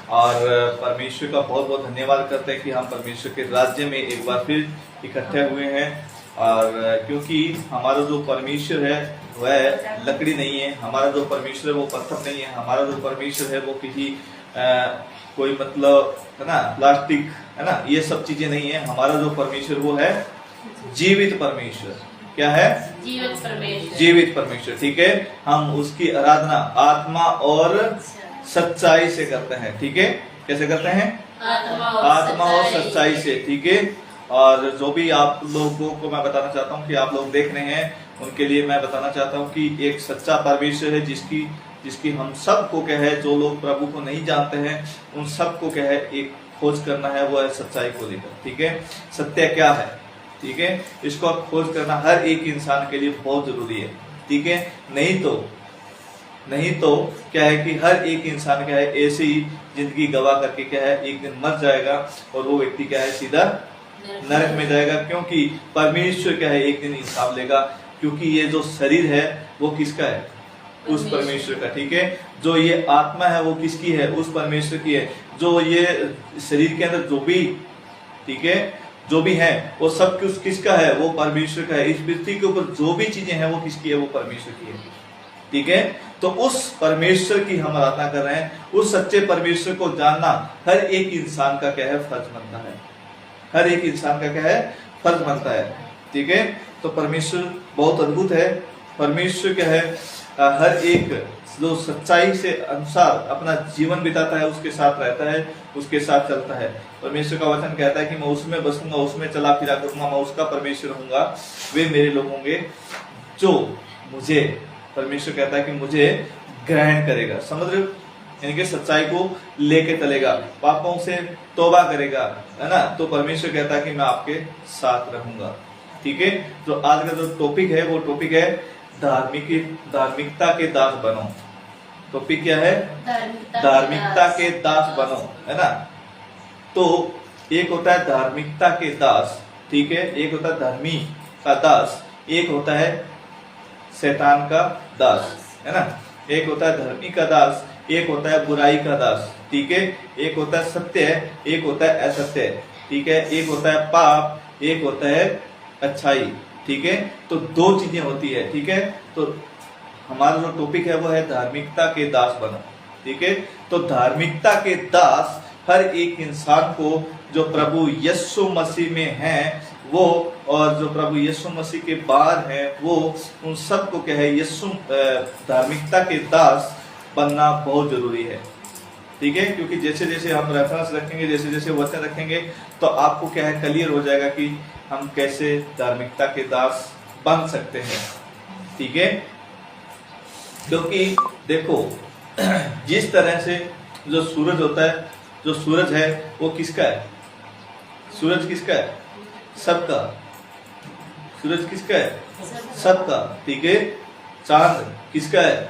और परमेश्वर का बहुत बहुत धन्यवाद करते हैं कि हम परमेश्वर के राज्य में एक बार फिर इकट्ठे हुए हैं। और क्योंकि हमारा जो परमेश्वर है वह लकड़ी नहीं है, हमारा जो परमेश्वर है वो पत्थर नहीं है, हमारा जो परमेश्वर है वो किसी कोई मतलब है ना प्लास्टिक है ना ये सब चीजें नहीं है। हमारा जो परमेश्वर वो है जीवित परमेश्वर। क्या है? जीवित परमेश्वर। जीवित परमेश्वर। ठीक है, हम उसकी आराधना आत्मा और सच्चाई से करते हैं। ठीक है, कैसे करते हैं? आत्मा और सच्चाई से। ठीक है, और जो भी आप लोगों को मैं बताना चाहता हूँ कि आप लोग देख रहे हैं उनके लिए मैं बताना चाहता हूँ कि एक सच्चा परमेश्वर है जिसकी हम सबको क्या है, जो लोग प्रभु को नहीं जानते हैं उन सबको क्या है एक खोज करना है, वो है सच्चाई को लेकर। ठीक है, सत्य क्या है? ठीक है, इसको खोज करना हर एक इंसान के लिए बहुत जरूरी है। ठीक है, नहीं तो क्या है कि हर एक इंसान क्या है ऐसे ही जिंदगी गवा करके क्या है एक दिन मर जाएगा और वो व्यक्ति क्या है सीधा नरक में जाएगा। क्योंकि परमेश्वर क्या है एक दिन हिसाब लेगा। क्योंकि ये जो शरीर है वो किसका है? उस परमेश्वर का। ठीक है, जो ये आत्मा है वो किसकी है? उस परमेश्वर की है। जो ये शरीर के अंदर जो भी ठीक है जो भी है वो सब किसका है? वो परमेश्वर का है। इस पृथ्वी के ऊपर जो भी चीजें हैं वो किसकी है? वो परमेश्वर की है। ठीक है, तो उस परमेश्वर की हम आराधना कर रहे हैं। उस सच्चे परमेश्वर को जानना हर एक इंसान का क्या है? फर्ज बनता है। हर एक इंसान का क्या है? फर्ज बनता है। ठीक है, तो परमेश्वर बहुत अद्भुत है। परमेश्वर क्या है हर एक जो सच्चाई से अनुसार अपना जीवन बिताता है उसके साथ रहता है, उसके साथ चलता है। परमेश्वर का वचन कहता है कि मैं उसमें बसूंगा, उसमें चला फिरा करूंगा, मैं उसका परमेश्वर होऊंगा, वे मेरे लोग होंगे जो मुझे, परमेश्वर कहता है कि मुझे ग्रहण करेगा। समझ रहे हो? यानी कि सच्चाई को लेके चलेगा, पापों से तौबा करेगा, है ना। तो परमेश्वर कहता है कि मैं आपके साथ रहूंगा। ठीक है, तो आज का जो टॉपिक है वो टॉपिक है धार्मिकता के दास बनो। टॉपिक क्या है? धार्मिकता के दास बनो, है ना। तो एक होता है धार्मिकता के दास, ठीक है, एक होता है धर्मी का दास, एक होता है शैतान का दास, है ना। एक होता है धर्मी का दास, एक होता है बुराई का दास। ठीक है, एक होता है सत्य, एक होता है असत्य। ठीक है, एक होता है पाप, एक होता है अच्छाई। ठीक है, तो दो चीजें होती है। ठीक है, तो हमारा जो टॉपिक है वो है धार्मिकता के दास बनो। ठीक है, तो धार्मिकता के दास हर एक इंसान को जो प्रभु यीशु मसीह में है वो, और जो प्रभु यीशु मसीह के बाहर है वो, उन सबको क्या है यीशु धार्मिकता के दास बनना बहुत जरूरी है। ठीक है, क्योंकि जैसे जैसे हम रेफरेंस रखेंगे, जैसे जैसे वचन रखेंगे तो आपको क्या है क्लियर हो जाएगा कि हम कैसे धार्मिकता के दास बन सकते हैं। ठीक है, क्योंकि देखो जिस तरह से जो सूरज होता है, जो सूरज है वो किसका है? सूरज किसका है? सबका। सूरज किसका है? सबका। ठीक है, चांद किसका है?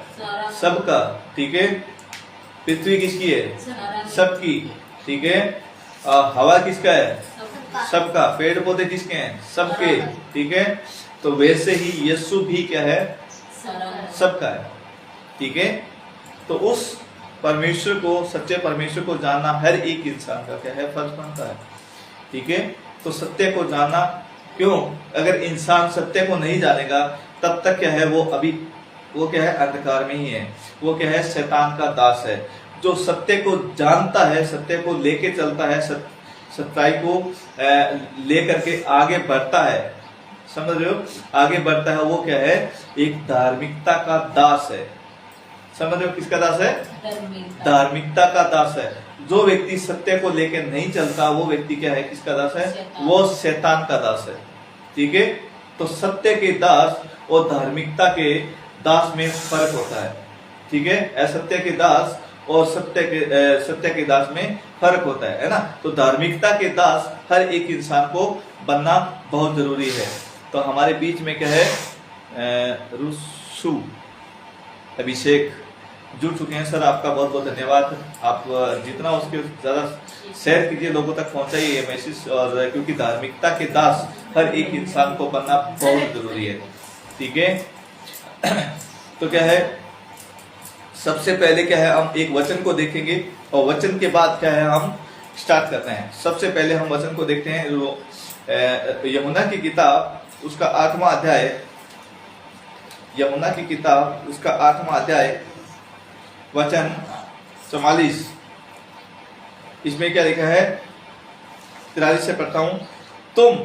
सबका। ठीक है, पृथ्वी किसकी है? सबकी। ठीक है, हवा किसका है? सबका। पेड़ पौधे किसके हैं? सबके। ठीक है, तो वैसे ही यीशु भी क्या है? सबका है। ठीक है, तो उस परमेश्वर को, सच्चे परमेश्वर को जानना हर एक इंसान का क्या है? फर्ज बनता है। ठीक है, तो सत्य को जानना, क्यों? अगर इंसान सत्य को नहीं जानेगा तब तक क्या है वो क्या है? अंधकार में ही है। वो क्या है? शैतान का दास है। जो सत्य को जानता है, सत्य को लेके चलता है, सच्चाई को लेकर के आगे बढ़ता है, समझ रहे हो? आगे बढ़ता है, वो क्या है? एक धार्मिकता का दास है। समझ रहे हो? किसका दास है? धार्मिकता का दास है। जो व्यक्ति सत्य को लेकर नहीं चलता वो व्यक्ति क्या है? किसका दास है? वो शैतान का दास है। ठीक है, तो सत्य के दास और धार्मिकता के दास में फर्क होता है। ठीक है, असत्य के दास और सत्य के दास में फर्क होता है ना। तो धार्मिकता के दास हर एक इंसान को बनना बहुत जरूरी है। तो हमारे बीच में क्या है? रुसु अभिषेक जुड़ चुके हैं। सर आपका बहुत बहुत धन्यवाद। आप जितना उसके ज्यादा शेयर कीजिए, लोगों तक पहुंचाइए ये मैसेज। और क्योंकि धार्मिकता के दास हर एक इंसान को बनना बहुत जरूरी है। ठीक है, तो क्या है? सबसे पहले क्या है, हम एक वचन को देखेंगे और वचन के बाद क्या है हम स्टार्ट करते हैं। सबसे पहले हम वचन को देखते हैं, यूहन्ना की किताब उसका 8वां अध्याय, यूहन्ना की किताब उसका 8वां अध्याय वचन 44। इसमें क्या लिखा है, 43 से पढ़ता हूं। तुम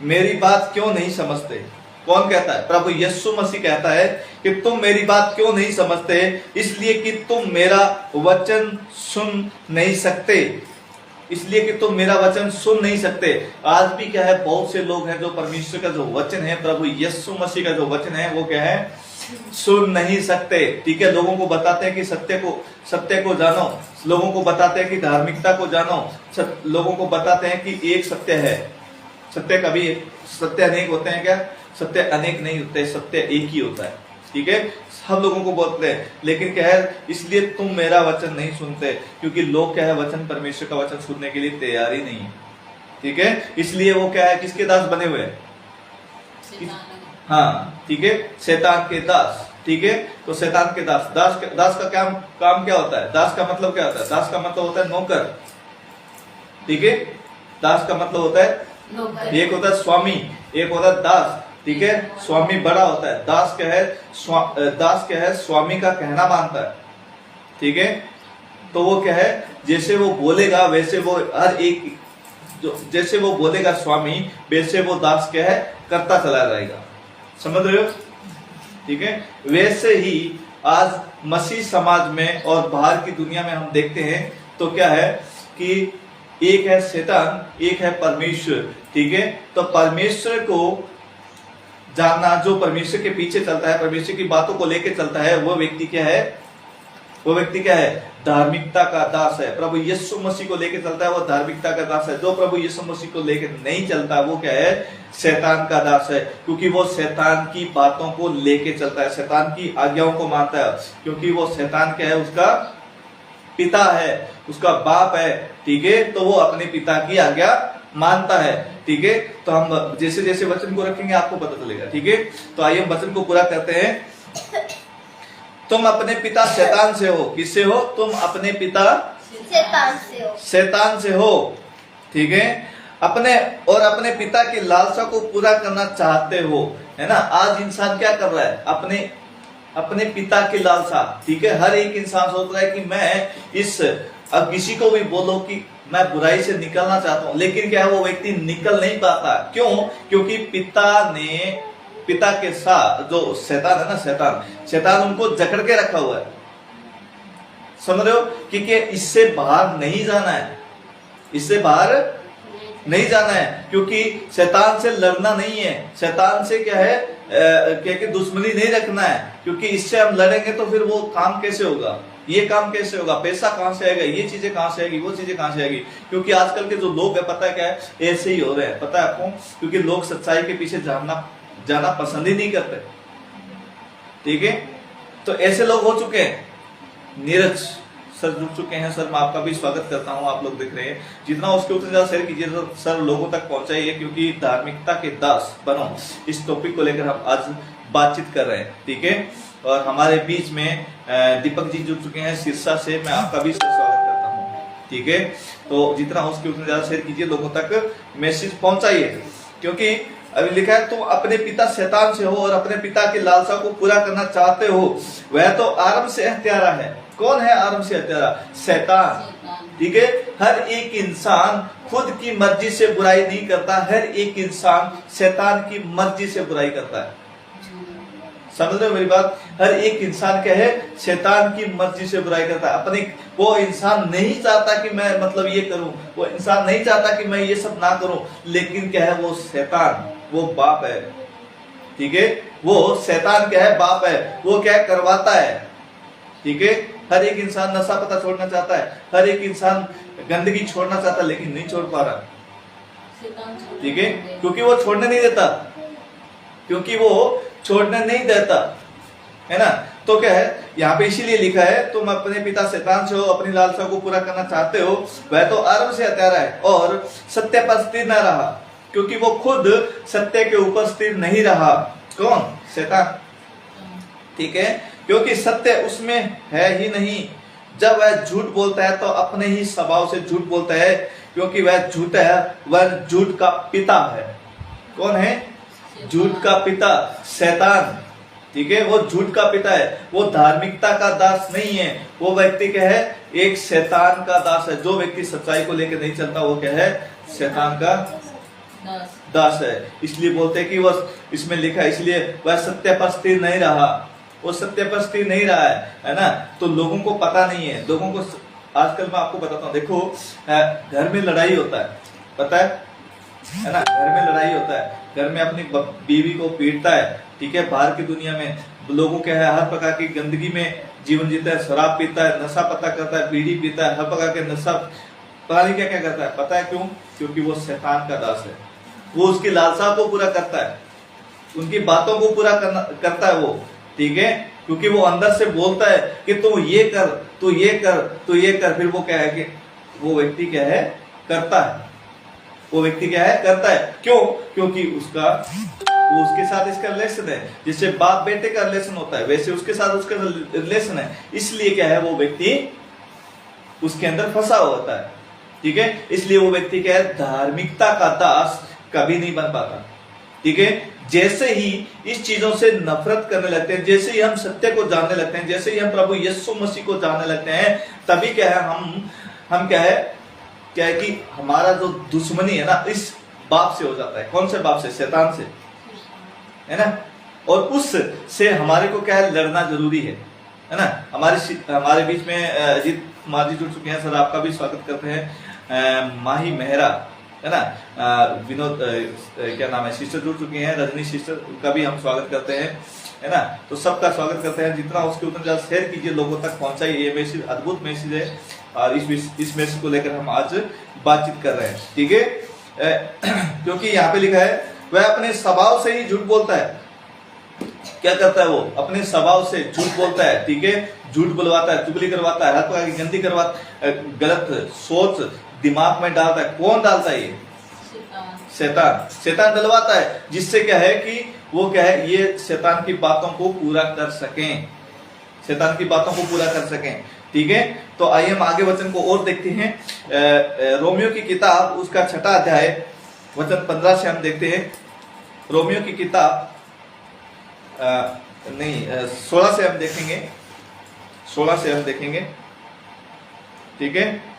मेरी बात क्यों नहीं समझते? कौन कहता है? प्रभु यीशु मसीह कहता है कि तुम मेरी बात क्यों नहीं समझते, इसलिए कि तुम मेरा वचन सुन नहीं सकते, इसलिए कि तुम मेरा वचन सुन नहीं सकते। आज भी क्या है, बहुत से लोग हैं जो परमेश्वर का जो वचन है, प्रभु यीशु मसीह का जो वचन है, वो क्या है, सुन नहीं सकते। ठीक है, लोगों को बताते हैं कि सत्य को जानो, लोगों को बताते हैं कि धार्मिकता को जानो, लोगों को बताते हैं कि एक सत्य है। सत्य कभी सत्य अनेक होते हैं क्या? सत्य अनेक नहीं होते, सत्य एक ही होता है। ठीक है, सब लोगों को बोलते हैं, लेकिन क्या है, इसलिए तुम मेरा वचन नहीं सुनते, क्योंकि लोग क्या है, वचन परमेश्वर का वचन सुनने के लिए तैयार ही नहीं है। ठीक है, इसलिए वो क्या है, किसके दास बने हुए हैं? हाँ, ठीक है, शैतान के दास। ठीक है, तो शैतान के दास, दास का काम क्या होता है? दास का मतलब क्या होता है? दास का मतलब होता है नौकर। ठीक है, दास का मतलब होता है नौकर। एक होता है स्वामी, एक होता है दास। ठीक है, स्वामी बड़ा होता है, दास क्या है, दास क्या है, स्वामी का कहना मानता है। ठीक है, तो वो क्या है, जैसे वो बोलेगा वैसे वो हर एक जैसे वो बोलेगा स्वामी, वैसे वो दास क्या है, करता चला जाएगा। समझ रहे हो? ठीक है, वैसे ही आज मसीह समाज में और बाहर की दुनिया में हम देखते हैं तो क्या है कि एक है शैतान, एक है परमेश्वर। ठीक है, तो परमेश्वर को जानना, जो परमेश्वर के पीछे चलता है, परमेश्वर की बातों को लेकर चलता है, वो व्यक्ति क्या है, वो व्यक्ति क्या है, धार्मिकता का दास है। प्रभु यीशु मसीह को लेकर चलता है, वो धार्मिकता का दास है। जो प्रभु यीशु मसीह को लेकर नहीं चलता, वो क्या है, शैतान का दास है, क्योंकि वो शैतान की बातों को लेके चलता है, शैतान की आज्ञाओं को मानता है, क्योंकि वो शैतान क्या है, उसका पिता है, उसका बाप है। ठीक है, तो वो अपने पिता की आज्ञा मानता है। ठीक है, तो हम जैसे जैसे वचन को रखेंगे आपको पता चलेगा। ठीक है, तो आइए हम वचन को पूरा करते हैं। तुम अपने पिता शैतान से हो। किससे हो? तुम अपने पिता शैतान से हो, शैतान से हो। ठीक है, अपने पिता की लालसा को पूरा करना चाहते हो, है ना। आज इंसान क्या कर रहा है, अपने पिता की लालसा। ठीक है, हर एक इंसान सोच रहा है कि मैं अब किसी को भी बोलो कि मैं बुराई से निकलना चाहता हूं, लेकिन क्या है, वो व्यक्ति निकल नहीं पाता। क्यों? क्योंकि पिता के साथ जो शैतान है ना, शैतान उनको जकड़ के रखा हुआ है। समझ रहे हो? क्योंकि इससे बाहर नहीं जाना है, इससे बाहर नहीं जाना है, क्योंकि शैतान से लड़ना नहीं है, शैतान से क्या है, क्या दुश्मनी नहीं रखना है, क्योंकि इससे हम लड़ेंगे तो फिर वो काम कैसे होगा, ये काम कैसे होगा, पैसा कहां से आएगा, ये चीजें कहां से आएगी, वो चीजें कहां से आएगी। क्योंकि आजकल के जो लोग है, पता है क्या है, ऐसे ही हो रहे हैं। पता है आपको? क्योंकि लोग सच्चाई के पीछे जाना पसंद ही नहीं करते। ठीक है, तो ऐसे लोग हो चुके हैं। नीरज सर जुड़ चुके हैं। सर मैं आपका भी स्वागत करता हूं। आप लोग देख रहे हैं, जितना उसके उतना ज्यादा शेयर कीजिए सर, लोगों तक पहुंचाइए, क्योंकि धार्मिकता के दास बनो, इस टॉपिक को लेकर हम आज बातचीत कर रहे हैं। ठीक है, और हमारे बीच में दीपक जी जुड़ चुके हैं सिरसा से, मैं आपका भी स्वागत करता हूँ। ठीक है, तो जितना उसके उतना ज्यादा शेयर कीजिए, लोगों तक मैसेज पहुंचाइए, क्योंकि अभी लिखा है, तुम अपने पिता शैतान से हो और अपने पिता की लालसा को पूरा करना चाहते हो। वह तो आरंभ से हत्यारा है। कौन है आरंभ से हत्यारा? शैतान। ठीक है, हर एक इंसान खुद की मर्जी से बुराई नहीं करता, हर एक इंसान शैतान की मर्जी से बुराई करता है। समझ रहे हो मेरी बात? हर एक इंसान क्या है, शैतान की मर्जी से बुराई करता है। वो इंसान नहीं चाहता कि मैं मतलब ये करूं, वो इंसान नहीं चाहता कि मैं ये सब ना करूं, लेकिन क्या है, वो शैतान, वो बाप है। ठीक है, वो शैतान क्या है, बाप है, वो क्या है, करवाता है। ठीक है, हर एक इंसान नशा पता छोड़ना चाहता है, हर एक इंसान गंदगी छोड़ना चाहता है, लेकिन नहीं छोड़ पा रहा। ठीक है, क्योंकि वो छोड़ने नहीं देता, है ना। तो क्या है, यहाँ पे इसीलिए लिखा है, तुम अपने पिता शैतान से हो, अपनी लालसा को पूरा करना चाहते हो। वह तो आरंभ से हत्यारा है और सत्य पर स्थिर न रहा, क्योंकि वो खुद सत्य के ऊपर स्थिर नहीं रहा। कौन? शैतान। ठीक है, क्योंकि सत्य उसमें है ही नहीं। जब वह झूठ बोलता है तो अपने ही स्वभाव से झूठ बोलता है, क्योंकि वह झूठ है, वह झूठ का पिता है। कौन है? झूठ का पिता, शैतान। ठीक है, वो झूठ का पिता है, वो धार्मिकता का दास नहीं है। वो व्यक्ति क्या है? एक शैतान का दास है। जो व्यक्ति सच्चाई को लेकर नहीं चलता वो क्या है? शैतान का दास है। इसलिए बोलते हैं कि वह, इसमें लिखा है, इसलिए वह सत्य पर स्थिर नहीं रहा। वो सत्य पर स्थिर नहीं रहा है ना। तो लोगों को पता नहीं है। लोगों को आजकल मैं आपको बताता हूँ, देखो घर में लड़ाई होता है, पता है ना? घर में लड़ाई होता है, घर में अपनी बीवी को पीटता है। ठीक है, बाहर की दुनिया में लोगों क्या है? हर प्रकार की गंदगी में जीवन जीता है, शराब पीता है, नशा पता करता है, बीड़ी पीता है, हर प्रकार के नशा, पता नहीं क्या क्या करता है। पता है क्यों? क्योंकि वो शैतान का दास है। वो उसकी लालसा को पूरा करता है, उनकी बातों को पूरा करता है वो। ठीक है, क्योंकि वो अंदर से बोलता है कि तू ये कर, तू ये कर, तू ये कर। फिर वो क्या है कि वो व्यक्ति क्या है? करता है। वो व्यक्ति क्या है? करता है। क्यों? क्योंकि वो उसके साथ इसका रिलेशन है। जैसे बाप बेटे का रिलेशन होता है, वैसे उसके साथ उसका रिलेशन है। इसलिए क्या है? वो व्यक्ति उसके अंदर फंसा होता है। ठीक है, इसलिए वो व्यक्ति क्या है? धार्मिकता का दास कभी नहीं बन पाता। ठीक है, जैसे ही इस चीजों से नफरत करने लगते हैं, जैसे ही हम सत्य को जानने लगते हैं, जैसे ही हम प्रभु यीशु मसीह को जानने लगते हैं, तभी क्या है? हम क्या है कि हमारा जो दुश्मनी है ना, इस बाप से हो जाता है। कौन से बाप से? शैतान से, है ना। और उस से हमारे को क्या है? लड़ना जरूरी है ना। हमारे बीच में अजीत कुमार जी जुड़ चुके हैं, सर आपका भी स्वागत करते हैं। माही मेहरा, है ना, विनोद क्या नाम है, सिस्टर जुड़ चुकी हैं, रजनी सिस्टर, उनका भी हम स्वागत करते हैं, है ना। तो सबका स्वागत करते हैं। जितना उसके उतना ज्यादा शेयर कीजिए, लोगों तक पहुंचाइए। ये मैसेज अद्भुत मैसेज है और इस मैसेज को लेकर हम आज बातचीत कर रहे हैं। ठीक है, क्योंकि यहाँ पे लिखा है वह अपने स्वभाव से ही झूठ बोलता है। क्या करता है? वो अपने स्वभाव से झूठ बोलता है। ठीक है, झूठ बुलवाता है, चुगली करवाता है, हर प्रकार की गंदी गलत सोच दिमाग में डालता है। कौन डालता है? ये शैतान डलवाता है, जिससे क्या है कि वो क्या है? ये शैतान की बातों को पूरा कर सकें, शैतान की बातों को पूरा कर सकें। ठीक है, तो आइए हम आगे वचन को और देखते हैं। रोमियो की किताब उसका 6वां अध्याय वचन 15 से हम देखते हैं। रोमियो की किताब 16 से हम देखेंगे, 16 से हम देखेंगे। ठीक है,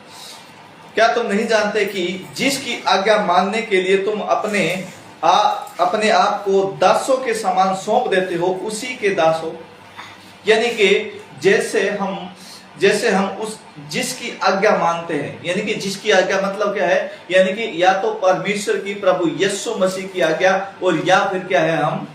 क्या तुम नहीं जानते कि जिसकी आज्ञा मानने के लिए तुम अपने आप को दासों के समान सौंप देते हो, उसी के दास हो। यानी कि जैसे हम उस जिसकी आज्ञा मानते हैं, यानी कि जिसकी आज्ञा मतलब क्या है? यानी कि या तो परमेश्वर की, प्रभु यीशु मसीह की आज्ञा, और या फिर क्या है? हम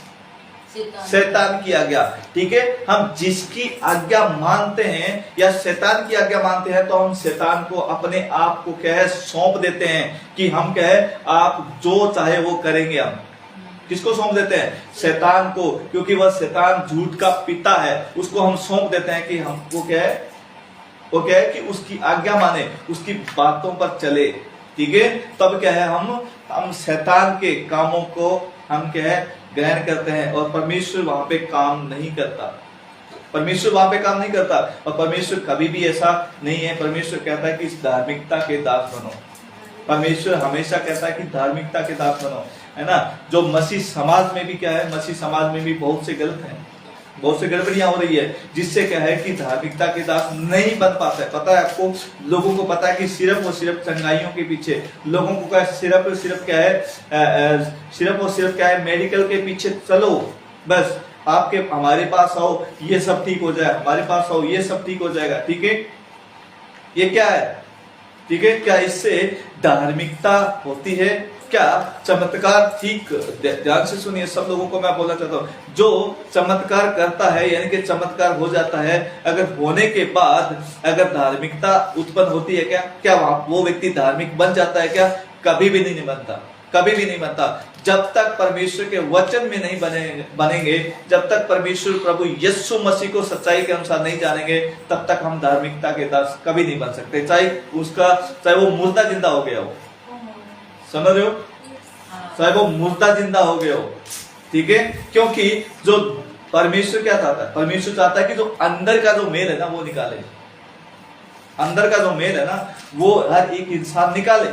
शैतान की आज्ञा। ठीक है, हम जिसकी आज्ञा मानते हैं या शैतान की आज्ञा मानते हैं, तो हम शैतान को अपने आप को क्या है? सौंप देते हैं कि हम क्या है? आप जो चाहे वो करेंगे। हम किसको सौंप देते हैं? शैतान को, क्योंकि वह शैतान झूठ का पिता है। उसको हम सौंप देते हैं कि हमको क्या है? वो क्या है कि उसकी आज्ञा माने, उसकी बातों पर चले। ठीक है, तब क्या है? हम शैतान के कामों को हम क्या है? ग्रहण करते हैं। और परमेश्वर वहां पे काम नहीं करता, परमेश्वर वहां पे काम नहीं करता। और परमेश्वर कभी भी ऐसा नहीं है। परमेश्वर कहता है कि इस धार्मिकता के दास बनो। परमेश्वर हमेशा कहता है कि धार्मिकता के दास बनो, है ना। जो मसीह समाज में भी क्या है? मसीह समाज में भी बहुत से गलत हैं, बहुत से गड़बड़ियां हो रही है, जिससे क्या है कि धार्मिकता के दास नहीं बन पाता है। पता है आपको, लोगों को पता है कि सिर्फ और सिर्फ चंगाइयों के पीछे, लोगों को क्या सिर्फ और सिर्फ क्या है? सिर्फ और सिर्फ क्या है? मेडिकल के पीछे चलो, बस आपके हमारे पास आओ, ये सब ठीक हो जाए, हमारे पास आओ, ये सब ठीक हो जाएगा। ठीक है, ये क्या है? ठीक है, क्या इससे धार्मिकता होती है? क्या चमत्कार? ठीक ध्यान से सुनिए, सब लोगों को मैं बोलना चाहता हूँ, जो चमत्कार करता है, यानी कि चमत्कार हो जाता है, अगर होने के बाद अगर धार्मिकता उत्पन्न होती है, क्या वो व्यक्ति धार्मिक बन जाता है? क्या? कभी भी नहीं बनता, कभी भी नहीं बनता। जब तक परमेश्वर के वचन में नहीं बनेंगे, जब तक परमेश्वर प्रभु यीशु मसीह को सच्चाई के अनुसार नहीं जानेंगे, तब तक हम धार्मिकता के दास कभी नहीं बन सकते। चाहे वो मुर्दा जिंदा हो गया हो, समझ रहे हो? चाहे वो मुर्दा जिंदा हो गया हो। ठीक है, क्योंकि जो परमेश्वर क्या चाहता है? परमेश्वर चाहता है कि जो अंदर का जो मेल है ना वो निकाले, अंदर का जो मेल है ना वो हर एक इंसान निकाले,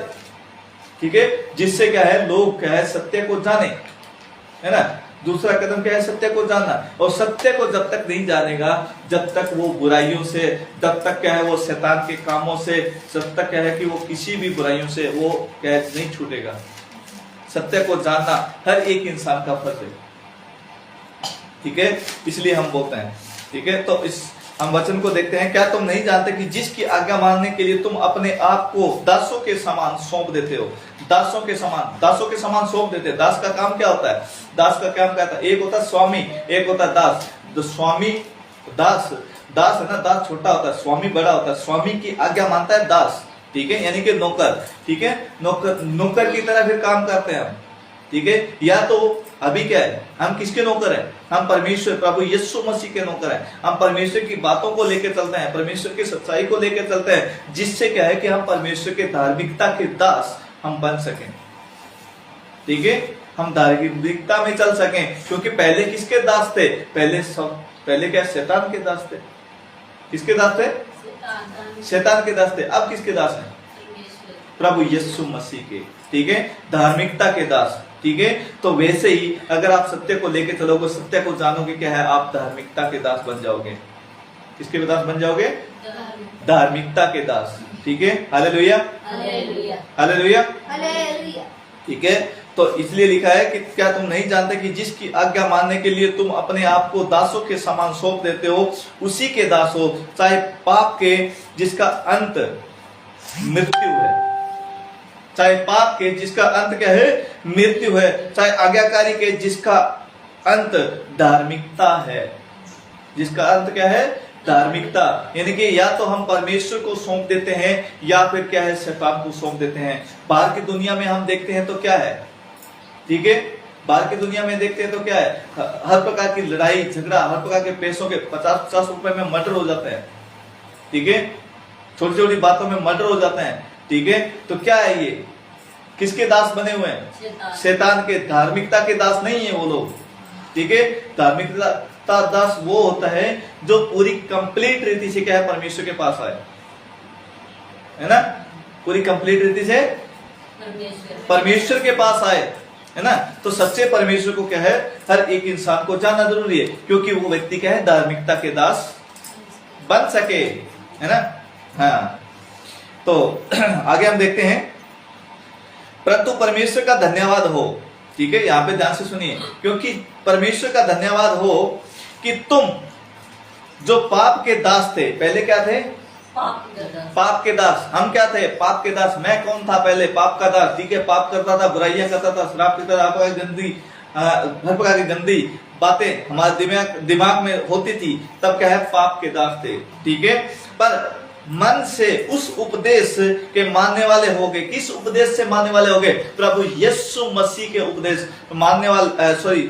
ठीक है, जिससे क्या है लोग क्या है सत्य को जाने, है ना। दूसरा कदम क्या है? सत्य को जानना। और सत्य को जब तक नहीं जानेगा, जब तक वो बुराइयों से, जब तक क्या है वो शैतान के कामों से, जब तक क्या है कि वो किसी भी बुराइयों से वो क्या है नहीं छूटेगा। सत्य को जानना हर एक इंसान का फर्ज है, ठीक है, इसलिए हम बोलते हैं, ठीक है। तो इस हम वचन को देखते हैं। क्या तुम नहीं जानते कि जिसकी आज्ञा मानने के लिए तुम अपने आप को दासों के समान सौंप देते हो? दासों के समान सौंप देते हैं। दास का काम क्या होता है? दास का काम क्या होता है? एक होता है स्वामी, एक होता है दास। जो स्वामी दास है ना, दास छोटा होता है, स्वामी बड़ा होता है। स्वामी की आज्ञा मानता है दास, ठीक है, यानी कि नौकर, ठीक है। नौकर की तरह फिर काम करते हैं हम, ठीक है। या तो अभी क्या है, हम किसके नौकर हैं? हम परमेश्वर प्रभु यीशु मसीह के नौकर हैं। हम परमेश्वर की बातों को लेकर चलते हैं, परमेश्वर की सच्चाई को लेकर चलते हैं, जिससे क्या है कि हम परमेश्वर के धार्मिकता के दास हम बन सकें, ठीक है। हम धार्मिकता में चल सकें, क्योंकि पहले किसके दास थे? पहले क्या शैतान के दास थे। किसके दास थे? शैतान के दास थे। अब किसके दास हैं? प्रभु यीशु मसीह के, ठीक है, धार्मिकता के दास, ठीक है। तो वैसे ही अगर आप सत्य को लेके चलोगे, सत्य को जानोगे, क्या है, आप धार्मिकता के दास बन जाओगे। किसके दास बन जाओगे? धार्मिकता के दास, ठीक है। हालेलुया, हालेलुया, ठीक है। तो इसलिए लिखा है कि क्या तुम नहीं जानते कि जिसकी आज्ञा मानने के लिए तुम अपने आप को दासों के समान सौंप देते हो, उसी के दास हो, चाहे पाप के जिसका अंत मृत्यु है, चाहे पाप के जिसका अंत क्या है? मृत्यु है, चाहे आज्ञाकारी के जिसका अंत धार्मिकता है। जिसका अंत क्या है? धार्मिकता। यानी कि या तो हम परमेश्वर को सौंप देते हैं या फिर क्या है शैतान को सौंप देते हैं। बाहर की दुनिया में हम देखते हैं तो क्या है, ठीक है, बाहर की दुनिया में देखते हैं तो क्या है, हर प्रकार की लड़ाई झगड़ा, हर प्रकार के पैसों के 50-50 रुपए में मर्डर हो जाते हैं, ठीक है, छोटी छोटी बातों में मर्डर हो जाते हैं, ठीक है। तो क्या है ये? किसके दास बने हुए हैं? शैतान के। धार्मिकता के दास नहीं है वो लोग, ठीक है। धार्मिकता दास वो होता है जो पूरी कंप्लीट रीति से क्या है परमेश्वर के पास आए, है ना, पूरी कंप्लीट रीति से परमेश्वर के पास आए, है ना। तो सच्चे परमेश्वर को क्या है हर एक इंसान को जानना जरूरी है, क्योंकि वो व्यक्ति क्या है धार्मिकता के दास बन सके, है ना। हाँ, तो आगे हम देखते हैं, परंतु परमेश्वर का धन्यवाद हो, ठीक है, यहां पे ध्यान से सुनिए, क्योंकि परमेश्वर का धन्यवाद हो कि तुम जो पाप के दास थे, पहले क्या थे? पाप के दास। हम क्या थे? पाप के दास। मैं कौन था पहले? पाप का दास, ठीक है, पाप करता था, बुराइयां करता था, शराब पीता था, गंदी हर प्रकार की गंदी बातें हमारे दिमाग में होती थी, तब क्या है पाप के दास थे, ठीक है। पर मन से उस उपदेश के मानने वाले हो गए। किस उपदेश से मानने वाले हो गए? प्रभु यीशु मसीह के उपदेश मानने वाले,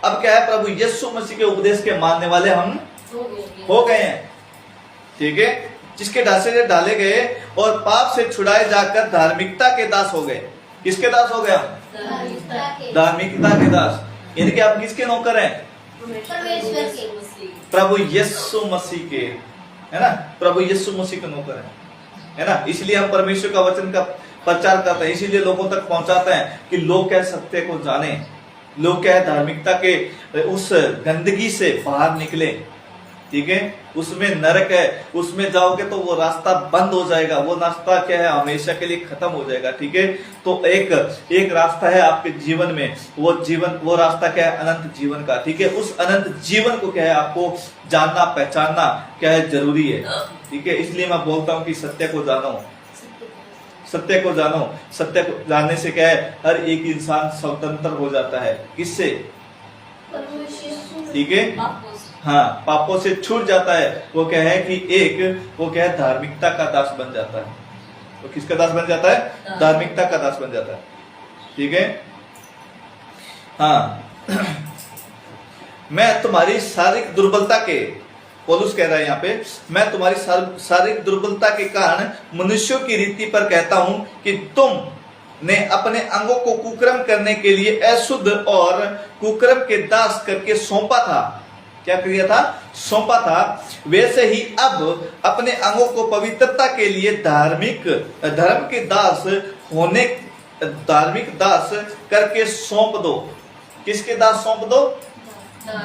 अब क्या है, प्रभु यीशु मसीह के उपदेश के मानने वाले हम हो गए हैं, ठीक है, जिसके ढांचे से डाले गए और पाप से छुड़ाए जाकर धार्मिकता के दास हो गए। किसके दास हो गए हम? धार्मिकता के दास। यानी कि आप किसके नौकर हैं? प्रभु यीशु मसीह के, है ना, प्रभु यीशु मसीह के नौकर है ना। इसलिए हम परमेश्वर का वचन का प्रचार करते हैं, इसीलिए लोगों तक पहुंचाते हैं कि लोग क्या सत्य को जाने, लोग क्या है धार्मिकता के उस गंदगी से बाहर निकले, ठीक है। उसमें नरक है, उसमें जाओगे तो वो रास्ता बंद हो जाएगा, वो रास्ता क्या है हमेशा के लिए खत्म हो जाएगा, ठीक है। तो एक रास्ता है आपके जीवन में, वो रास्ता क्या है अनंत जीवन का, ठीक है। उस अनंत जीवन को क्या है आपको जानना पहचानना क्या है जरूरी है, ठीक है। इसलिए मैं बोलता हूँ कि सत्य को जानो, सत्य को जानो। सत्य को जानने से क्या है हर एक इंसान स्वतंत्र हो जाता है। किससे? ठीक है, हाँ, पापों से छूट जाता है। वो क्या है कि वो क्या है धार्मिकता का दास बन जाता है। वो किसका दास बन जाता है? धार्मिकता का दास बन जाता है, ठीक है। हाँ मैं तुम्हारी शारीरिक दुर्बलता के, पौलुस कह रहा है यहाँ पे, मैं तुम्हारी शारीरिक दुर्बलता के कारण मनुष्यों की रीति पर कहता हूं कि तुम ने अपने अंगों को कुकर्म करने के लिए अशुद्ध और कुकर्म के दास करके सौंपा था। क्या किया था? सौंपा था। वैसे ही अब अपने अंगों को पवित्रता के लिए धर्म के दास होने, धार्मिक दास करके सौंप दो। किसके दास सौंप दो?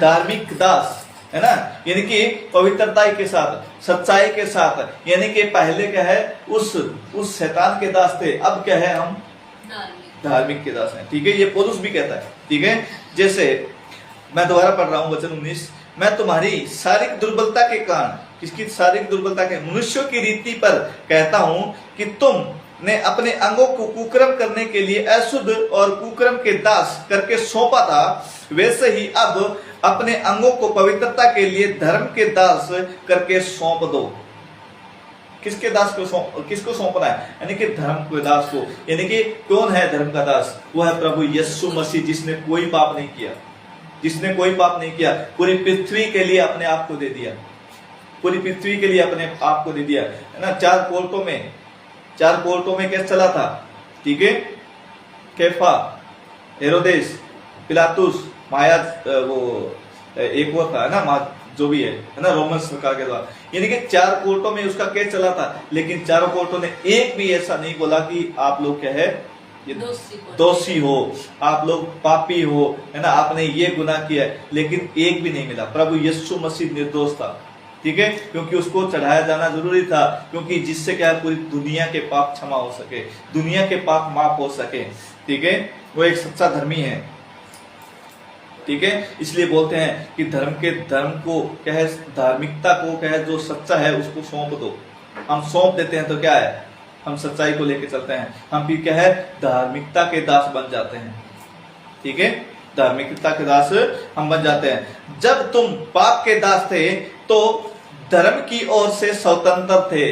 धार्मिक दास, है ना, यानी कि पवित्रता के साथ, सच्चाई के साथ। यानी कि पहले क्या है, उस शैतान के दास थे, अब क्या है, हम धार्मिक के दास हैं। ठीक है, ये पौलुस भी कहता है। ठीक है, जैसे मैं दोबारा पढ़ रहा हूं वचन 19, मैं तुम्हारी शारीरिक दुर्बलता के कारण, किसकी शारीरिक दुर्बलता के? मनुष्यों की रीति पर कहता हूं कि तुमने अपने अंगों को कुकर्म करने के लिए अशुद्ध और कुकर्म के दास करके सौंपा था, वैसे ही अब अपने अंगों को पवित्रता के लिए धर्म के दास करके सौंप दो। किसके दास को किसको सौंपना है? यानी कि धर्म के दास को। यानी कि कौन है धर्म का दास? वो है प्रभु यीशु मसीह, जिसने कोई पाप नहीं किया, जिसने कोई पाप नहीं किया, पूरी पृथ्वी के लिए अपने आप को दे दिया, पूरी पृथ्वी के लिए अपने आप को दे दिया, है ना। चार कोर्टों में केस चला था। ठीक है, कैफा, हेरोदेस, पिलातुस, माया, वो एक वो था, है ना, जो भी है ना, रोमन सरकार के द्वारा। यानी कि 4 कोर्टों में उसका केस चला था, लेकिन चारों कोर्टों ने एक भी ऐसा नहीं बोला कि आप लोग क्या है, ये दोषी हो, आप लोग पापी हो, है ना, आपने ये गुनाह किया है। लेकिन एक भी नहीं मिला। प्रभु यीशु मसीह निर्दोष था। ठीक है, क्योंकि उसको चढ़ाया जाना जरूरी था, क्योंकि जिससे क्या है, पूरी दुनिया के पाप क्षमा हो सके, दुनिया के पाप माफ हो सके। ठीक है, वो एक सच्चा धर्मी है। ठीक है, इसलिए बोलते हैं कि धर्म को क्या है, धार्मिकता को क्या है, जो सच्चा है उसको सौंप दो। हम सौंप देते हैं तो क्या है, हम सच्चाई को लेकर चलते हैं, हम भी क्या है, धार्मिकता के दास बन जाते हैं। ठीक है, धार्मिकता के दास हम बन जाते हैं। जब तुम पाप के दास थे तो धर्म की ओर से स्वतंत्र थे।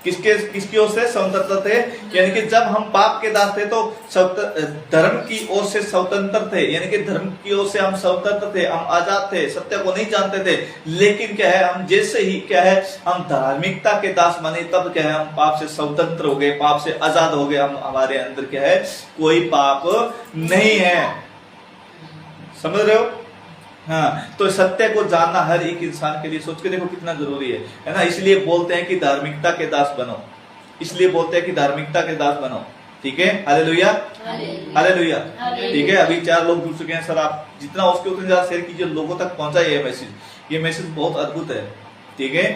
किसकी ओर से स्वतंत्र थे? यानी कि जब हम पाप के दास थे तो धर्म की ओर से स्वतंत्र थे, यानी कि धर्म की ओर से हम स्वतंत्र थे, हम आजाद थे, सत्य को नहीं जानते थे। लेकिन क्या है, हम जैसे ही क्या है, हम धार्मिकता के दास बने, तब क्या है, हम पाप से स्वतंत्र हो गए, पाप से आजाद हो गए। हम, हमारे अंदर क्या है, कोई पाप नहीं है। समझ रहे हो? हाँ, तो सत्य को जानना हर एक इंसान के लिए, सोच के देखो कितना जरूरी है ना। इसलिए बोलते हैं कि धार्मिकता के दास बनो, इसलिए बोलते हैं कि धार्मिकता के दास बनो। ठीक है, हालेलुया, हालेलुया। ठीक है, अभी 4 लोग जुड़ चुके हैं। सर आप जितना उसके उतने ज्यादा शेयर कीजिए, लोगों तक पहुंचाइए ये मैसेज। ये मैसेज बहुत अद्भुत है। ठीक है,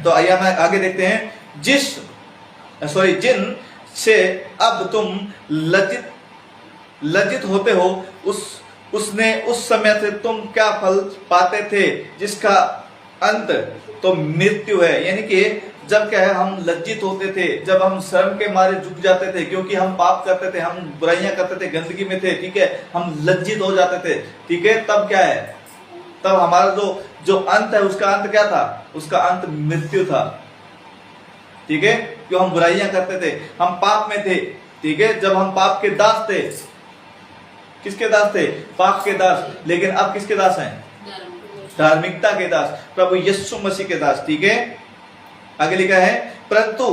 तो आइए हम आगे देखते हैं। जिन से अब तुम लज्जित होते हो, उसने उस समय से तुम क्या फल पाते थे, जिसका अंत तो मृत्यु है। यानी कि जब क्या है, हम लज्जित होते थे, जब हम शर्म के मारे झुक जाते थे, क्योंकि हम पाप करते थे, हम बुराइयां करते थे, गंदगी में थे। ठीक है, हम लज्जित हो जाते थे। ठीक है, तब क्या है, तब हमारा जो अंत है, उसका अंत क्या था? उसका अंत मृत्यु था। ठीक है, क्यों? हम बुराइयां करते थे, हम पाप में थे। ठीक है, जब हम पाप के दास थे, किसके दास थे? पाप के दास। लेकिन अब किसके दास हैं? धार्मिकता के दास, प्रभु यीशु मसीह के दास। ठीक है, आगे लिखा है, परंतु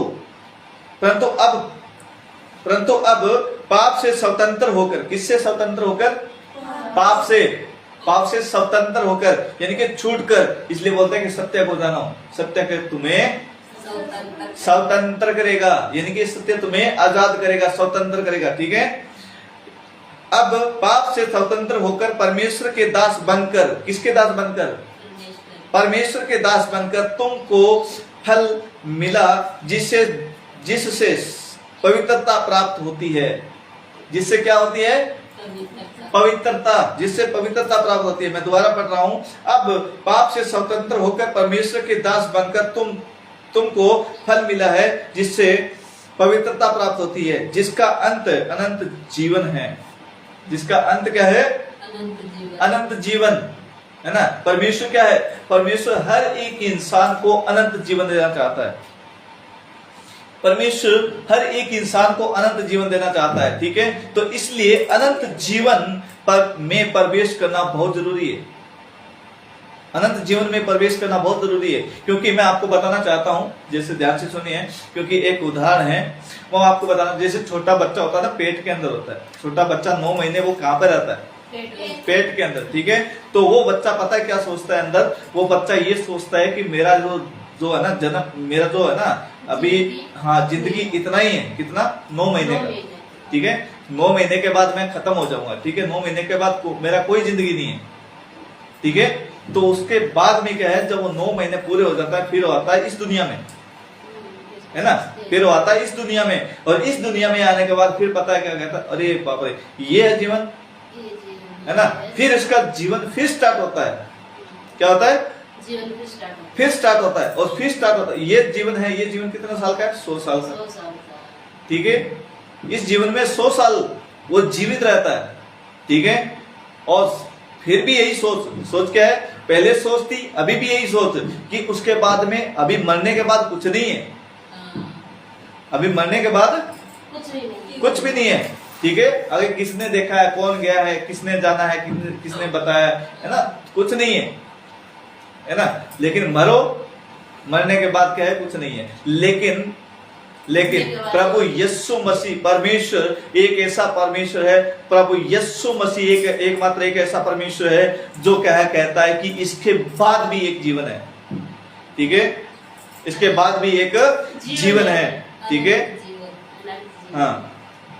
अब पाप से स्वतंत्र होकर, किससे स्वतंत्र होकर? पाप से स्वतंत्र होकर, यानी कि छूटकर। इसलिए बोलते हैं कि सत्य को जानो, सत्य के तुम्हें स्वतंत्र करेगा, यानी कि सत्य तुम्हें आजाद करेगा, स्वतंत्र करेगा। ठीक है, अब पाप से स्वतंत्र होकर परमेश्वर के दास बनकर, किसके दास बनकर? परमेश्वर के दास बनकर तुमको फल मिला, जिससे पवित्रता प्राप्त होती है। जिससे क्या होती है? पवित्रता, जिससे पवित्रता प्राप्त होती है। मैं दोबारा पढ़ रहा हूं। अब पाप से स्वतंत्र होकर परमेश्वर के दास बनकर तुमको फल मिला है, जिससे पवित्रता प्राप्त होती है, जिसका अंत अनंत जीवन है। जिसका अंत क्या है? अनंत जीवन, है ना। परमेश्वर क्या है? परमेश्वर हर एक इंसान को अनंत जीवन देना चाहता है। परमेश्वर हर एक इंसान को अनंत जीवन देना चाहता है। ठीक है, तो इसलिए अनंत जीवन में प्रवेश करना बहुत जरूरी है। अनंत जीवन में प्रवेश करना बहुत जरूरी है। क्योंकि मैं आपको बताना चाहता हूं, जैसे ध्यान से सुनिए, क्योंकि एक उदाहरण है वो आपको बताना। जैसे छोटा बच्चा होता है ना, पेट के अंदर होता है छोटा बच्चा, 9 महीने वो कहाँ पर रहता है? पेट के अंदर, ठीक है। तो वो बच्चा पता है क्या सोचता है अंदर? वो बच्चा ये सोचता है कि मेरा जो है ना जन्म, मेरा जो है ना अभी, हाँ, जिंदगी इतना ही है। कितना? 9 महीने का, ठीक है। 9 महीने के बाद मैं खत्म हो जाऊंगा, ठीक है। 9 महीने के बाद मेरा कोई जिंदगी नहीं है, ठीक है। तो उसके बाद में क्या है, जब वो 9 महीने पूरे हो जाता है, फिर वो आता है इस दुनिया में, है ना। फिर वो आता है इस दुनिया में, और इस दुनिया में आने के बाद फिर पता है क्या कहता है? अरे बाप रे, ये है जीवन, है ना। फिर इसका जीवन फिर स्टार्ट होता है। क्या होता है? जीवन फिर स्टार्ट होता है, और फिर स्टार्ट होता है। ये जीवन है, ये जीवन कितना साल का है? 100 साल का, ठीक है। इस जीवन में 100 साल वो जीवित रहता है, ठीक है। और फिर भी यही सोच क्या है? पहले सोच थी, अभी भी यही सोच कि उसके बाद में, अभी मरने के बाद कुछ नहीं है, अभी मरने के बाद कुछ भी नहीं है, ठीक है। अगर किसने देखा है, कौन गया है, किसने जाना है, किसने बताया है ना, कुछ नहीं है ना। लेकिन मरने के बाद क्या है? कुछ नहीं है। लेकिन प्रभु यीशु मसीह परमेश्वर एक ऐसा परमेश्वर है, प्रभु यीशु मसीह एकमात्र एक ऐसा परमेश्वर है जो क्या है, कहता है कि इसके बाद भी एक जीवन है, ठीक है। इसके बाद भी एक जीवन है, ठीक है। हाँ,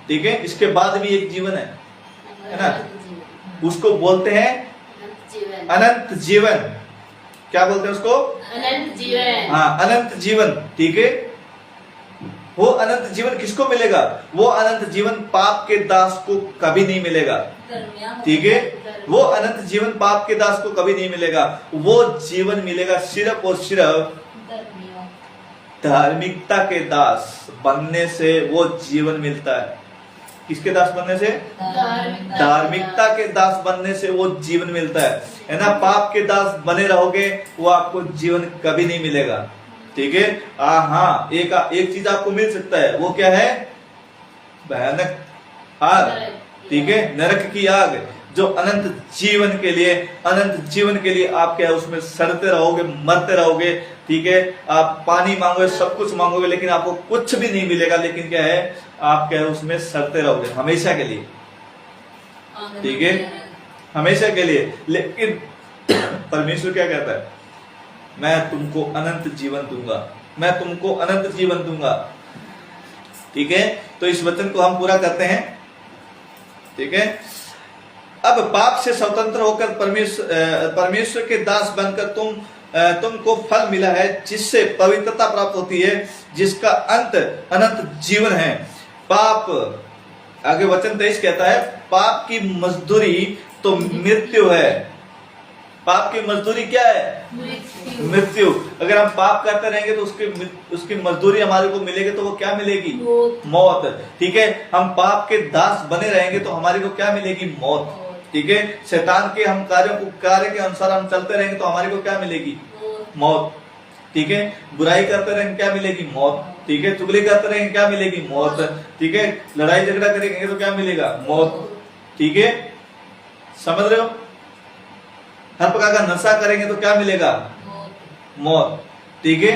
ठीक है। इसके बाद भी एक जीवन है ना। उसको बोलते हैं अनंत जीवन। क्या बोलते हैं उसको? अनंत जीवन। हाँ, अनंत जीवन, ठीक है। वो अनंत जीवन किसको मिलेगा? वो अनंत जीवन पाप के दास को कभी नहीं मिलेगा, ठीक है। वो अनंत जीवन पाप के दास को कभी नहीं मिलेगा। वो जीवन मिलेगा सिर्फ और सिर्फ धार्मिकता के दास बनने से वो जीवन मिलता है। किसके दास बनने से? धार्मिकता के दास बनने से वो जीवन मिलता है ना। पाप के दास बने रहोगे, वो आपको जीवन कभी नहीं मिलेगा, ठीक है। हाँ, एक चीज आपको मिल सकता है, वो क्या है? भयानक आग, ठीक है, नरक की आग, जो अनंत जीवन के लिए आप क्या है, उसमें सड़ते रहोगे, मरते रहोगे, ठीक है। आप पानी मांगोगे, सब कुछ मांगोगे, लेकिन आपको कुछ भी नहीं मिलेगा। लेकिन क्या है, आप क्या है, उसमें सड़ते रहोगे हमेशा के लिए, ठीक है, हमेशा के लिए। लेकिन परमेश्वर क्या कहता है? मैं तुमको अनंत जीवन दूंगा, मैं तुमको अनंत जीवन दूंगा, ठीक है। तो इस वचन को हम पूरा करते हैं, ठीक है। अब पाप से स्वतंत्र होकर परमेश्वर के दास बनकर तुमको फल मिला है, जिससे पवित्रता प्राप्त होती है, जिसका अंत अनंत जीवन है। पाप, आगे वचन 23 कहता है, पाप की मजदूरी तो मृत्यु है। पाप की मजदूरी क्या है? मृत्यु। अगर हम पाप करते रहेंगे तो उसकी मजदूरी हमारे को मिलेगी, तो वो क्या मिलेगी? मौत, ठीक है। हम पाप के दास बने रहेंगे तो हमारे को क्या मिलेगी? मौत, ठीक है। शैतान के हम कार्य के अनुसार हम चलते रहेंगे तो हमारे को क्या मिलेगी? मौत, ठीक है। बुराई करते रहेंगे क्या मिलेगी? मौत, ठीक है। चुगली करते रहेंगे क्या मिलेगी? मौत, ठीक है। लड़ाई झगड़ा करेंगे तो क्या मिलेगा? मौत, ठीक है। समझ रहे हो? हर प्रकार का नशा करेंगे तो क्या मिलेगा? मौत, ठीक है।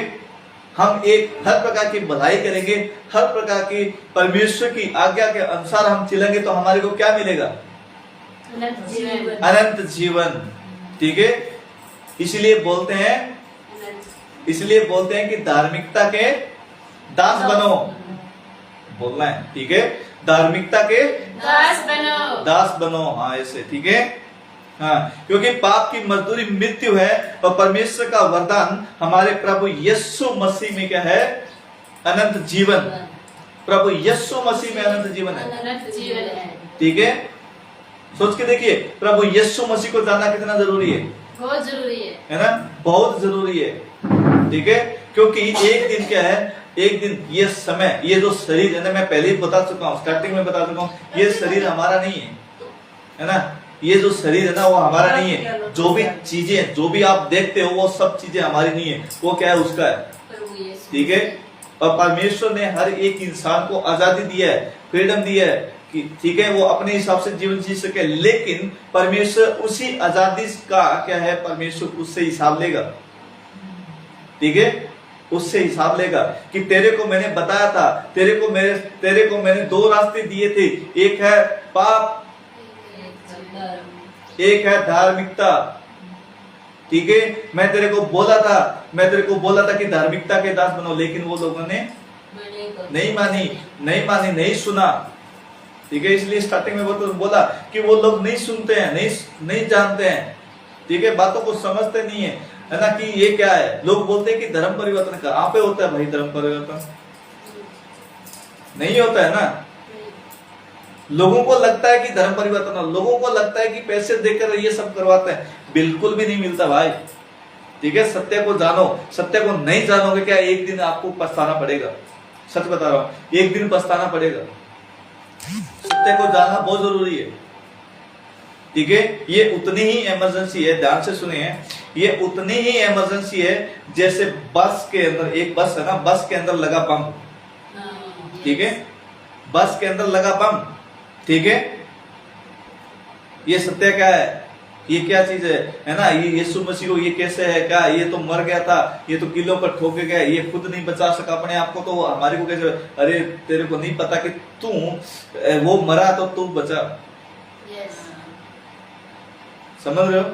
हम हर प्रकार की भलाई करेंगे, हर प्रकार की परमेश्वर की आज्ञा के अनुसार हम चलेंगे तो हमारे को क्या मिलेगा? अनंत जीवन, ठीक है। इसलिए बोलते हैं कि धार्मिकता के दास बनो, बोलना है, ठीक है। धार्मिकता के दास बनो, हाँ, ऐसे, ठीक है। हाँ, क्योंकि पाप की मजदूरी मृत्यु है, और परमेश्वर का वरदान हमारे प्रभु यीशु मसीह में क्या है? अनंत जीवन। प्रभु यीशु मसीह में अनंत जीवन है, ठीक है। सोच के देखिए, प्रभु यीशु मसीह को जानना कितना जरूरी है? बहुत जरूरी है ना, बहुत जरूरी है, ठीक है। क्योंकि एक दिन क्या है, एक दिन ये समय, ये जो शरीर है ना, मैं पहले ही बता चुका हूँ, स्टार्टिंग में बता चुका हूँ, ये शरीर हमारा नहीं है ना। ये जो शरीर है ना, वो हमारा नहीं है। जो भी चीजें, जो भी आप देखते हो, वो सब चीजें हमारी नहीं है, वो क्या है? उसका है, ठीक है। और परमेश्वर ने हर एक इंसान को आजादी दी है, फ्रीडम दी है, ठीक है, वो अपने हिसाब से जीवन जी सके, लेकिन परमेश्वर उसी आजादी का क्या है, परमेश्वर उससे हिसाब लेगा। ठीक है, उससे हिसाब लेगा कि तेरे को मैंने बताया था, तेरे को मैंने दो रास्ते दिए थे, एक है पाप, एक है धार्मिकता। ठीक है, मैं तेरे को बोला था कि धार्मिकता के दास बनो, लेकिन वो लोगों ने नहीं मानी, नहीं सुना। ठीक है, इसलिए स्टार्टिंग में वो तो बोला कि वो लोग नहीं सुनते हैं, नहीं जानते हैं। ठीक है, बातों को समझते नहीं है ना, कि ये क्या है। लोग बोलते हैं कि धर्म परिवर्तन कहाँ पे होता है भाई, धर्म परिवर्तन नहीं होता है ना। लोगों को लगता है कि धर्म परिवर्तन, लोगों को लगता है कि पैसे देकर ये सब करवाते हैं, बिल्कुल भी नहीं मिलता भाई। ठीक है, सत्य को जानो, सत्य को नहीं जानोगे क्या, एक दिन आपको पछताना पड़ेगा। सच बता रहा हूं, एक दिन पछताना पड़ेगा। सत्य को जानना बहुत जरूरी है। ठीक है, ये उतनी ही इमरजेंसी है, ध्यान से सुनिए, ये उतनी ही इमरजेंसी है जैसे बस के अंदर, एक बस है ना, बस के अंदर लगा बम। ठीक है, बस के अंदर लगा बम। ठीक है, ये सत्य क्या है, ये क्या चीज है ना, ये यीशु मसीह को ये कैसे है क्या, ये तो मर गया था, ये तो किलों पर ठोके गया, ये खुद नहीं बचा सका अपने आप को, तो हमारे को कैसे, अरे तेरे को नहीं पता कि तू वो मरा तो तू बचा। समझ रहे हो?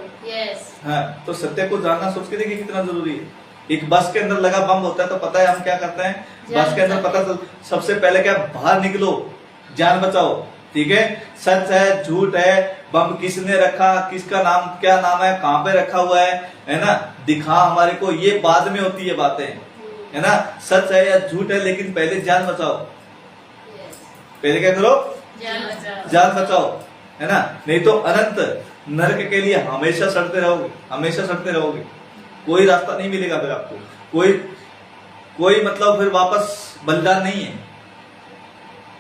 हाँ, तो सत्य को जानना सोच के देखिए कितना जरूरी है। एक बस के अंदर लगा बम होता है तो पता है हम क्या करते हैं, बस के अंदर पता सबसे पहले क्या, बाहर निकलो, जान बचाओ। ठीक है, सच है झूठ है, बम किसने रखा, किसका नाम, क्या नाम है, कहां पे रखा हुआ है ना, दिखा हमारे को, ये बाद में होती है बातें, है ना। सच है या झूठ है, लेकिन पहले जान बचाओ। पहले क्या करो, जान बचाओ, है ना, नहीं तो अनंत नरक के लिए हमेशा सड़ते रहोगे, कोई रास्ता नहीं मिलेगा फिर आपको, कोई मतलब फिर वापस बलिदान नहीं है,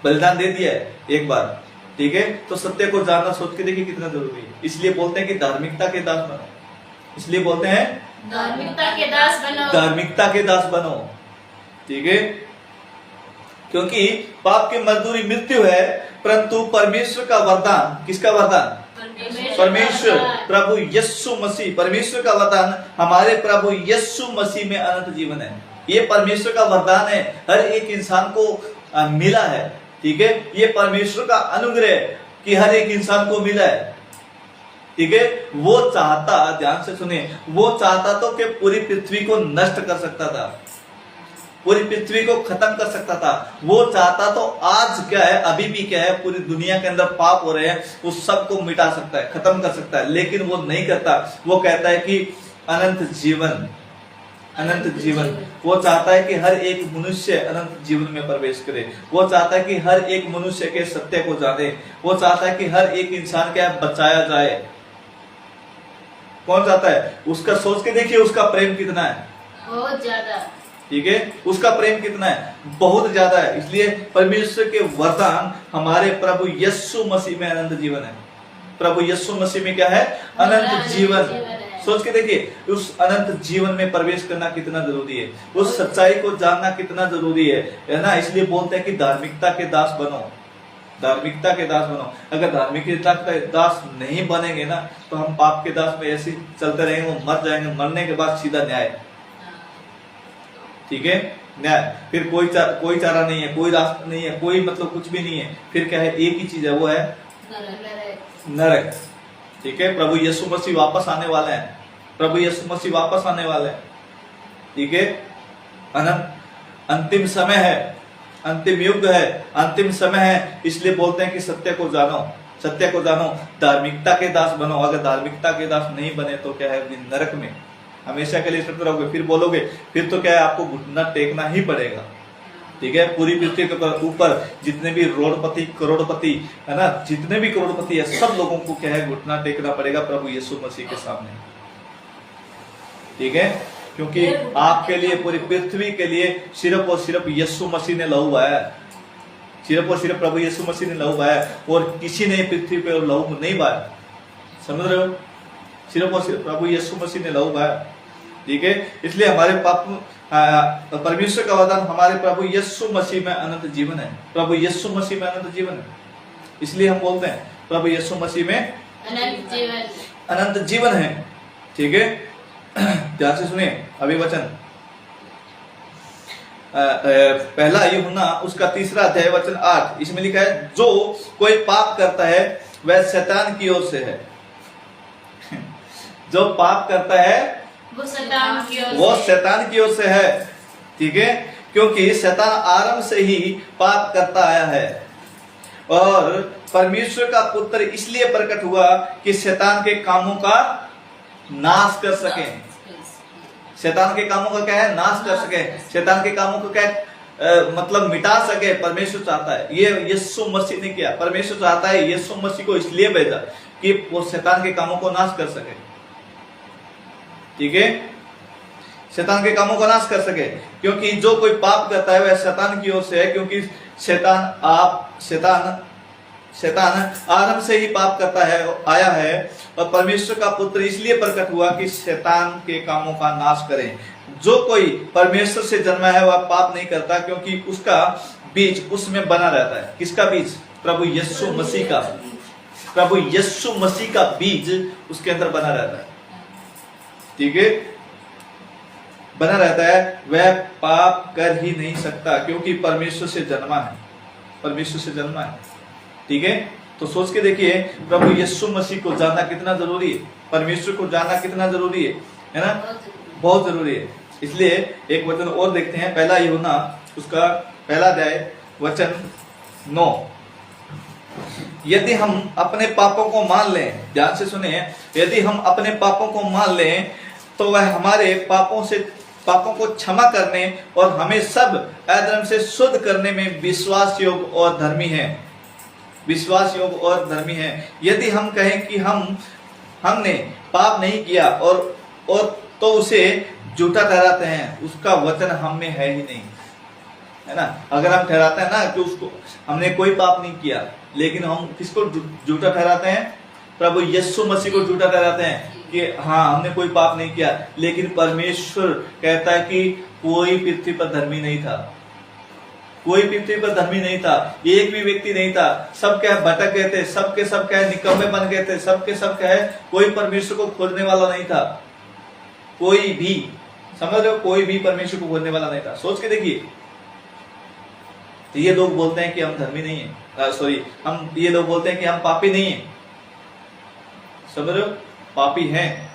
बलिदान दे दिया है एक बार। ठीक है, तो सत्य को जानना सोच के देखिए कितना जरूरी है। इसलिए बोलते हैं कि धार्मिकता के दास बनो, इसलिए बोलते हैं धार्मिकता के दास बनो। ठीक है, क्योंकि पाप की मजदूरी मृत्यु है, परंतु परमेश्वर का वरदान, किसका वरदान, परमेश्वर प्रभु यीशु मसीह, परमेश्वर का वरदान हमारे प्रभु यीशु मसीह में अनंत जीवन है। ये परमेश्वर का वरदान है, हर एक इंसान को मिला है। ठीक है, ये परमेश्वर का अनुग्रह कि हर एक इंसान को मिला है। ठीक है, वो चाहता, ध्यान से सुनिए, वो चाहता तो कि पूरी पृथ्वी को नष्ट कर सकता था, पूरी पृथ्वी को खत्म कर सकता था। वो चाहता तो आज क्या है, अभी भी क्या है, पूरी दुनिया के अंदर पाप हो रहे हैं, उस सब को मिटा सकता है, खत्म कर सकता है, लेकिन वो नहीं करता। वो कहता है कि अनंत जीवन, अनंत जीवन। वो चाहता है कि हर एक मनुष्य अनंत जीवन में प्रवेश करे। वो चाहता है कि हर एक मनुष्य के सत्य को जाने। वो चाहता है कि हर एक इंसान क्या बचाया जाए। कौन चाहता है? उसका सोच के देखिए, उसका प्रेम कितना है, बहुत ज्यादा। ठीक है, उसका प्रेम कितना है, बहुत ज्यादा है। इसलिए परमेश्वर के वरदान हमारे प्रभु यीशु मसीह में अनंत जीवन है। प्रभु यीशु मसीह में क्या है, अनंत जीवन। सोच के देखिए, उस अनंत जीवन में प्रवेश करना कितना जरूरी है, उस सच्चाई को जानना कितना जरूरी है ना। इसलिए बोलते हैं कि धार्मिकता के दास बनो, धार्मिकता के दास बनो। अगर धार्मिकता के दास नहीं बनेंगे ना, तो हम पाप के दास में ऐसे चलते रहेंगे, वो मर जाएंगे, मरने के बाद सीधा न्याय। ठीक है, न्याय। फिर कोई चारा नहीं है, कोई रास्ता नहीं है, कोई मतलब कुछ भी नहीं है। फिर क्या है, एक ही चीज है, वो है नरक। ठीक है, प्रभु यीशु मसीह वापस आने वाले हैं, प्रभु यीशु मसीह वापस आने वाले हैं। ठीक है, अंतिम समय है, अंतिम युग है, अंतिम समय है। इसलिए बोलते हैं कि सत्य को जानो, सत्य को जानो, धार्मिकता के दास बनो। अगर धार्मिकता के दास नहीं बने तो क्या है, नरक में हमेशा के लिए सत्य रहोगे। फिर बोलोगे, फिर तो क्या है, आपको घुटना टेकना ही पड़ेगा। ठीक है, पूरी पृथ्वी के ऊपर जितने भी रोडपति, करोड़पति है ना, जितने भी करोड़पति है, सब लोगों को क्या है, घुटना टेकना पड़ेगा प्रभु यीशु मसीह के सामने। ठीक है, क्योंकि आपके लिए, पूरी पृथ्वी के लिए सिर्फ और सिर्फ यीशु मसीह ने लहू बहाया, सिर्फ और सिर्फ प्रभु यीशु मसीह ने लहू बहाया, और किसी ने पृथ्वी पे लहू नहीं बहाया। समझ रहे हो? सिर्फ और सिर्फ प्रभु यीशु मसीह ने लहू बहाया। ठीक है, इसलिए हमारे पाप परमेश्वर का वरदान हमारे प्रभु यीशु मसीह में अनंत जीवन है। प्रभु यीशु मसीह में अनंत जीवन है। इसलिए हम बोलते हैं प्रभु यीशु मसीह में अनंत जीवन है। ठीक है, ध्यान से सुनिए अभी वचन पहला यूहन्ना उसका 3 अध्याय वचन 8, इसमें लिखा है जो कोई पाप करता है वह शैतान की ओर से है। जो पाप करता है वो शैतान की ओर से है। ठीक है, क्योंकि शैतान आरंभ से ही पाप करता आया है और परमेश्वर का पुत्र इसलिए प्रकट हुआ कि शैतान के कामों का नाश कर सके। शैतान के कामों का क्या है? नाश कर सके। शैतान के कामों को क्या मतलब मिटा सके, परमेश्वर चाहता है। ये यीशु मसीह ने किया। परमेश्वर चाहता है यीशु मसीह को इसलिए भेजा कि वो शैतान के कामों को नाश कर सके। ठीक है, शैतान के कामों का नाश कर सके, क्योंकि जो कोई पाप करता है वह शैतान की ओर से है, क्योंकि शैतान आरंभ से ही पाप करता है आया है और परमेश्वर का पुत्र इसलिए प्रकट हुआ कि शैतान के कामों का नाश करे। जो कोई परमेश्वर से जन्मा है वह पाप नहीं करता, क्योंकि उसका बीज उसमें बना रहता है। किसका बीज? प्रभु यीशु मसीह का। प्रभु यीशु मसीह का बीज उसके अंदर बना रहता है। ठीक है, बना रहता है। वह पाप कर ही नहीं सकता, क्योंकि परमेश्वर से जन्मा है। परमेश्वर से जन्मा है। ठीक है, तो सोच के देखिए प्रभु यीशु मसीह को जानना कितना जरूरी है। परमेश्वर को जानना कितना जरूरी है ना? बहुत जरूरी है। इसलिए एक वचन और देखते हैं, पहला यूहन्ना उसका 1 अध्याय वचन 9। यदि हम अपने पापों को मान लें, ध्यान से सुने, यदि हम अपने पापों को मान लें तो वह हमारे पापों को क्षमा करने और हमें सब अधर्म से शुद्ध करने में विश्वास योग्य और धर्मी है। विश्वास योग्य और धर्मी है। यदि हम कहें कि हमने पाप नहीं किया और तो उसे झूठा ठहराते हैं, उसका वचन हम में है ही नहीं, है ना? अगर हम ठहराते हैं ना कि उसको हमने कोई पाप नहीं किया, लेकिन हम किसको झूठा ठहराते हैं? प्रभु यीशु मसीह को झूठा ठहराते हैं कि हाँ हमने कोई पाप नहीं किया। लेकिन परमेश्वर कहता है कि कोई पृथ्वी पर धर्मी नहीं था। कोई पृथ्वी पर धर्मी नहीं था, एक भी व्यक्ति नहीं था। सब क्या भटक गए थे, सबके सब क्या निकम्मे बन गए थे, सबके सब क्या है, कोई परमेश्वर को खोजने वाला नहीं था। कोई भी, समझ रहे हो, कोई भी परमेश्वर को खोजने वाला नहीं था। सोच के देखिए, तो ये लोग बोलते हैं कि हम धर्मी नहीं है, ये लोग बोलते हैं कि हम पापी नहीं है। समझ रहे हो, पापी हैं,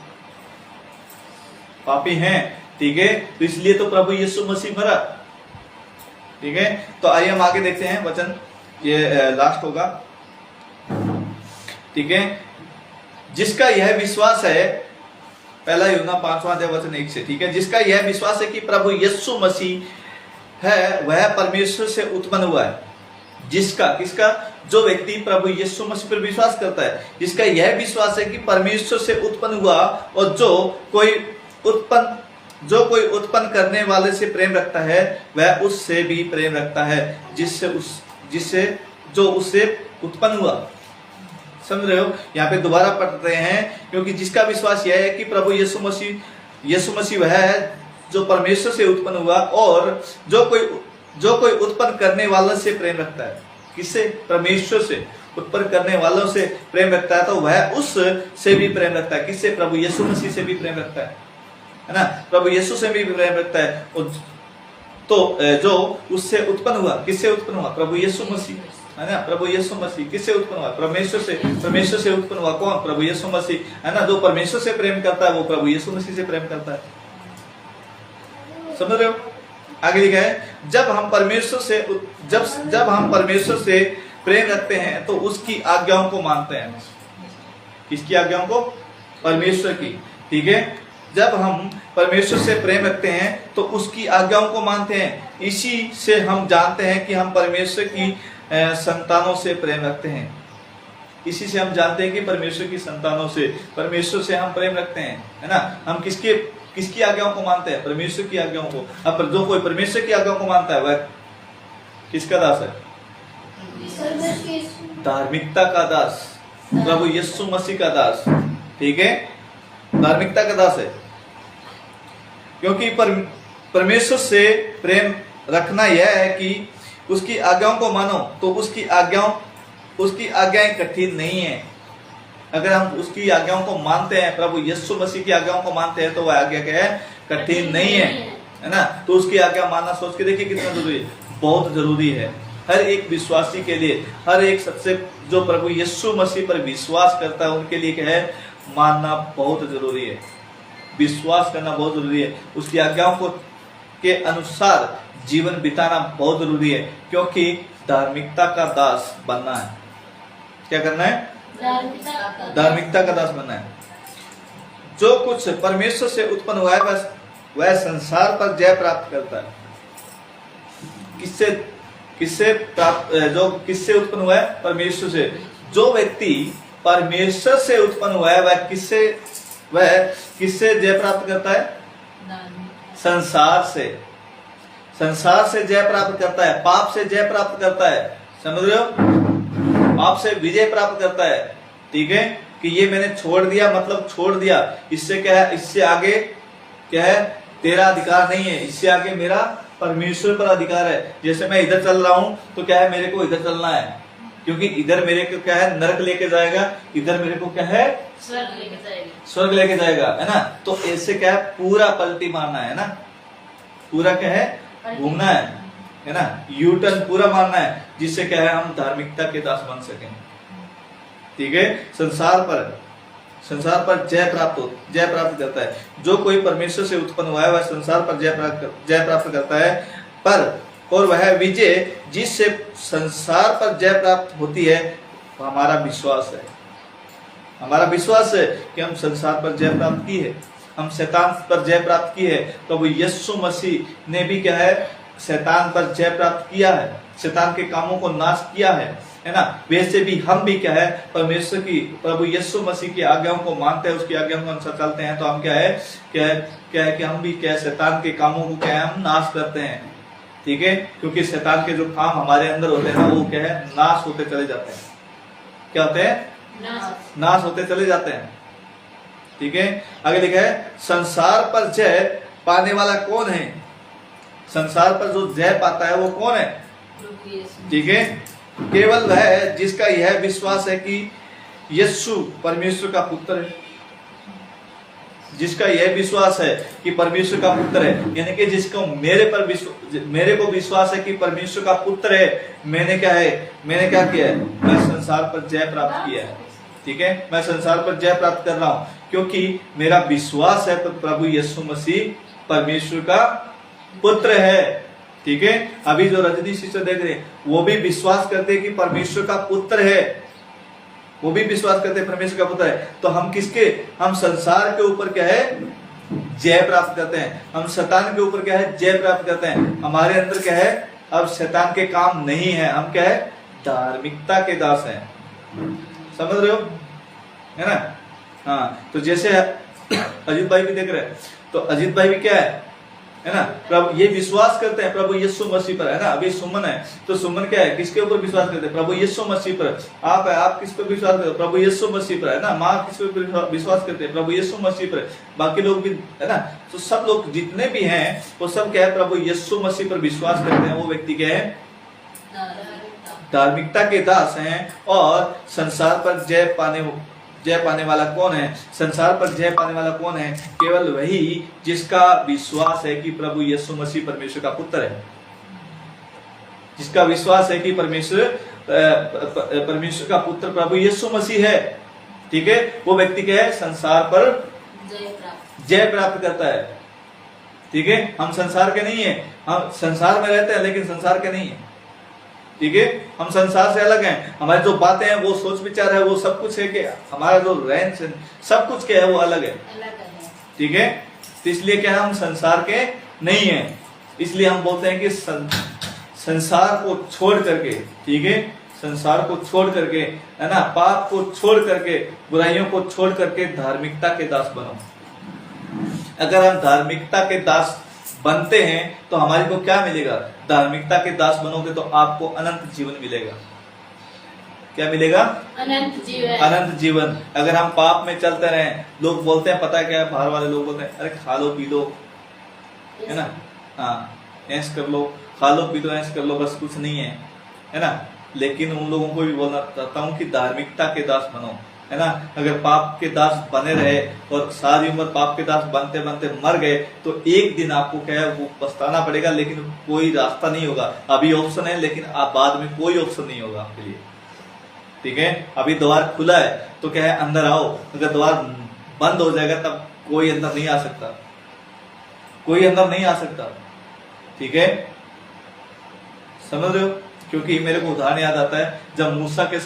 पापी हैं। ठीक है, तो इसलिए तो प्रभु यीशु मसीह मरा। ठीक है, तो आइए हम आगे देखते हैं वचन, ये लास्ट होगा। ठीक है, जिसका यह विश्वास है, पहला यूहन्ना 5वां अध्याय वचन 1 से। ठीक है, जिसका यह विश्वास है कि प्रभु यीशु मसीह है, वह परमेश्वर से उत्पन्न हुआ है। किसका? जो व्यक्ति प्रभु यीशु मसीह पर विश्वास करता है, जिसका यह विश्वास है कि परमेश्वर से उत्पन्न हुआ और जो कोई उत्पन्न करने वाले से प्रेम रखता है वह उससे भी प्रेम रखता है, जो उससे उत्पन्न हुआ। समझ रहे हो? यहाँ पे दोबारा पढ़ रहे हैं, क्योंकि जिसका विश्वास यह है कि प्रभु यीशु मसीह वह है जो परमेश्वर से उत्पन्न हुआ और जो कोई उत्पन्न करने वालों से प्रेम रखता है। किससे? परमेश्वर से। उत्पन्न करने वालों से प्रेम रखता है तो वह उससे भी प्रेम रखता है। किससे? प्रभु यीशु मसीह से भी प्रेम रखता है ना? प्रभु यीशु से भी प्रेम रखता है। तो जो उससे उत्पन्न हुआ, किससे उत्पन्न हुआ? प्रभु यीशु मसीह, है ना? प्रभु यीशु मसीह किससे उत्पन्न हुआ? परमेश्वर से। परमेश्वर से उत्पन्न हुआ कौन? प्रभु यीशु मसीह, है ना? जो परमेश्वर से प्रेम करता है वो प्रभु यीशु मसीह से प्रेम करता है। समझ रहे हो? आगे लिखा है, जब हम परमेश्वर से प्रेम रखते हैं तो उसकी आज्ञाओं को मानते हैं। किसकी आज्ञाओं को? परमेश्वर की। ठीक है, जब हम परमेश्वर से प्रेम रखते हैं तो उसकी आज्ञाओं को मानते हैं। इसी से हम जानते हैं कि हम परमेश्वर की संतानों से प्रेम रखते हैं। इसी से हम जानते हैं कि परमेश्वर की संतानों से, परमेश्वर से हम प्रेम रखते हैं, है ना? हम किसकी आज्ञाओं को मानते हैं? परमेश्वर की आज्ञाओं को। अब जो कोई परमेश्वर की आज्ञाओं को मानता है वह किसका दास है? धार्मिकता का दास, प्रभु यीशु मसीह का दास। ठीक है, धार्मिकता का दास है। क्योंकि परमेश्वर से प्रेम रखना यह है कि उसकी आज्ञाओं को मानो, तो उसकी आज्ञाओं उसकी आज्ञाएं कठिन नहीं है। अगर हम उसकी आज्ञाओं को मानते हैं, प्रभु यीशु मसीह की आज्ञाओं को मानते हैं, तो वह आज्ञा क्या है? कठिन नहीं है ना। तो उसकी आज्ञा मानना, सोच के देखिए कितना जरूरी है, बहुत जरूरी है हर एक विश्वासी के लिए। हर एक सबसे जो प्रभु यीशु मसीह पर विश्वास करता है उनके लिए क्या है? मानना बहुत जरूरी है, विश्वास करना बहुत जरूरी है, उसकी आज्ञाओं को के अनुसार जीवन बिताना बहुत जरूरी है, क्योंकि धार्मिकता का दास बनना है। क्या करना है? धार्मिकता का दास बनना है। जो कुछ परमेश्वर से उत्पन्न हुआ है वह संसार पर जय प्राप्त करता है। किससे उत्पन्न हुआ है? परमेश्वर से। जो व्यक्ति परमेश्वर से उत्पन्न हुआ है वह किससे जय प्राप्त करता है? संसार से जय प्राप्त करता है, पाप से जय प्राप्त करता है। समझ रहे हो? पाप से विजय प्राप्त करता है। ठीक है, कि ये मैंने छोड़ दिया, मतलब छोड़ दिया, इससे क्या है? इससे आगे क्या है? तेरा अधिकार नहीं है, इससे आगे मेरा परमेश्वर पर अधिकार है। जैसे मैं इधर चल रहा हूं तो क्या है? मेरे को इधर चलना है, क्योंकि इधर मेरे को क्या है? नरक लेके जाएगा, इधर मेरे को क्या है? स्वर्ग लेके जाएगा, है ना। तो ऐसे क्या है? पूरा पलटी मारना है ना, पूरा क्या है? घूमना है ना, यू टर्न पूरा मारना है, जिससे क्या है? हम धार्मिकता के दास बन सकें। ठीक है, संसार पर जय प्राप्त करता है। जो कोई परमेश्वर से उत्पन्न हुआ है वह संसार पर जय प्राप्त करता है, और वह विजय जिससे संसार पर जय प्राप्त होती है हमारा विश्वास है। हमारा विश्वास है कि हम संसार पर जय प्राप्त की है, हम शैतान पर जय प्राप्त की है। तो वो यीशु मसीह ने भी क्या है? शैतान पर जय प्राप्त किया है, शैतान के कामों को नाश किया है ना। वैसे भी हम भी क्या है? परमेश्वर की, प्रभु यीशु मसीह की आज्ञाओं को मानते हैं, उसकी आज्ञाओं के अनुसार चलते हैं, तो हम क्या है कि हम भी क्या है? शैतान के कामों को क्या है? हम नाश करते हैं। ठीक है, क्योंकि शैतान के जो काम हमारे अंदर होते हैं ना, वो क्या है? नाश होते चले जाते हैं। क्या होते हैं? नाश होते चले जाते हैं। ठीक है, आगे लिखा है संसार पर जय पाने वाला कौन है? संसार पर जो जय पाता है वो कौन है? ठीक है, केवल वह है जिसका यह विश्वास है कि यीशु परमेश्वर का पुत्र है। जिसका यह विश्वास है कि परमेश्वर का पुत्र है, यानी कि जिसको मेरे को विश्वास है कि परमेश्वर का पुत्र है, मैंने क्या किया है? मैं संसार पर जय प्राप्त किया है। ठीक है, मैं संसार पर जय प्राप्त कर रहा हूं, क्योंकि मेरा विश्वास है प्रभु यीशु मसीह परमेश्वर का पुत्र है। ठीक है, अभी जो रजनी सिस्टर देख रहे हैं वो भी विश्वास करते हैं कि परमेश्वर का पुत्र है, वो भी विश्वास करते हैं परमेश्वर का पुत्र है। तो हम संसार के ऊपर क्या है? जय प्राप्त करते हैं। हम शैतान के ऊपर क्या है? जय प्राप्त करते हैं। हमारे अंदर क्या है? अब शैतान के काम नहीं है, हम क्या है? धार्मिकता के दास हैं। समझ रहे हो? है ना। हाँ, तो जैसे अजीत भाई भी देख रहे हैं, तो अजीत भाई भी क्या है ना? प्रभु ये विश्वास करते हैं प्रभु यीशु मसीह पर, है ना। अभी सुमन है, तो सुमन क्या है? किसके ऊपर विश्वास करते हैं? प्रभु यीशु मसीह पर। आप है, आप किस पर विश्वास करते हो? प्रभु यीशु मसीह पर, है ना। माँ किस पर विश्वास करते हैं? प्रभु यीशु मसीह पर। बाकी लोग भी, है ना। तो सब लोग जितने भी हैं वो सब क्या है? प्रभु यीशु मसीह पर विश्वास करते हैं। वो व्यक्ति क्या है? धार्मिकता के दास हैं। और संसार पर जय पाने वाला कौन है? संसार पर जय पाने वाला कौन है? केवल वही जिसका विश्वास है कि प्रभु यीशु मसीह परमेश्वर का पुत्र है। जिसका विश्वास है कि परमेश्वर का पुत्र प्रभु यीशु मसीह है। ठीक है, वो व्यक्ति क्या है? संसार पर जय प्राप्त करता है। ठीक है, हम संसार के नहीं है, हम संसार में रहते हैं लेकिन संसार के नहीं है। ठीक है, हम संसार से अलग हैं। हमारी जो बातें हैं, वो सोच विचार है, वो सब कुछ है कि हमारा जो रहन सहन सब कुछ क्या है? वो अलग है। ठीक है, तो इसलिए क्या है? हम संसार के नहीं है। इसलिए हम बोलते हैं कि संसार को छोड़ करके, ठीक है, संसार को छोड़ करके, है ना, पाप को छोड़ करके, बुराइयों को छोड़ करके धार्मिकता के दास बनो। अगर हम धार्मिकता के दास बनते हैं तो हमारे को क्या मिलेगा? धार्मिकता के दास बनोगे तो आपको अनंत जीवन मिलेगा। क्या मिलेगा? अनंत जीवन। अनंत जीवन। अगर हम पाप में चलते रहे, लोग बोलते हैं, पता है क्या, बाहर वाले लोग बोलते हैं, अरे खा लो पी लो, है ना, हाँ ऐश कर लो, खा लो पी लो, ऐश कर लो, बस कुछ नहीं है, है ना। लेकिन उन लोगों को भी बोलना चाहता हूँ कि धार्मिकता के दास बनो, है ना। अगर पाप के दास बने रहे और सारी उम्र पाप के दास बनते बनते मर गए तो एक दिन आपको क्या है वो पछताना पड़ेगा, लेकिन कोई रास्ता नहीं होगा। अभी ऑप्शन है लेकिन आप बाद में कोई ऑप्शन नहीं होगा आपके लिए, ठीक है। अभी द्वार खुला है तो क्या है अंदर आओ, अगर द्वार बंद हो जाएगा तब कोई अंदर नहीं आ सकता, कोई अंदर नहीं आ सकता, ठीक है, समझ रहे हो। क्योंकि मेरे को उदाहरण याद आता है जब मूसा के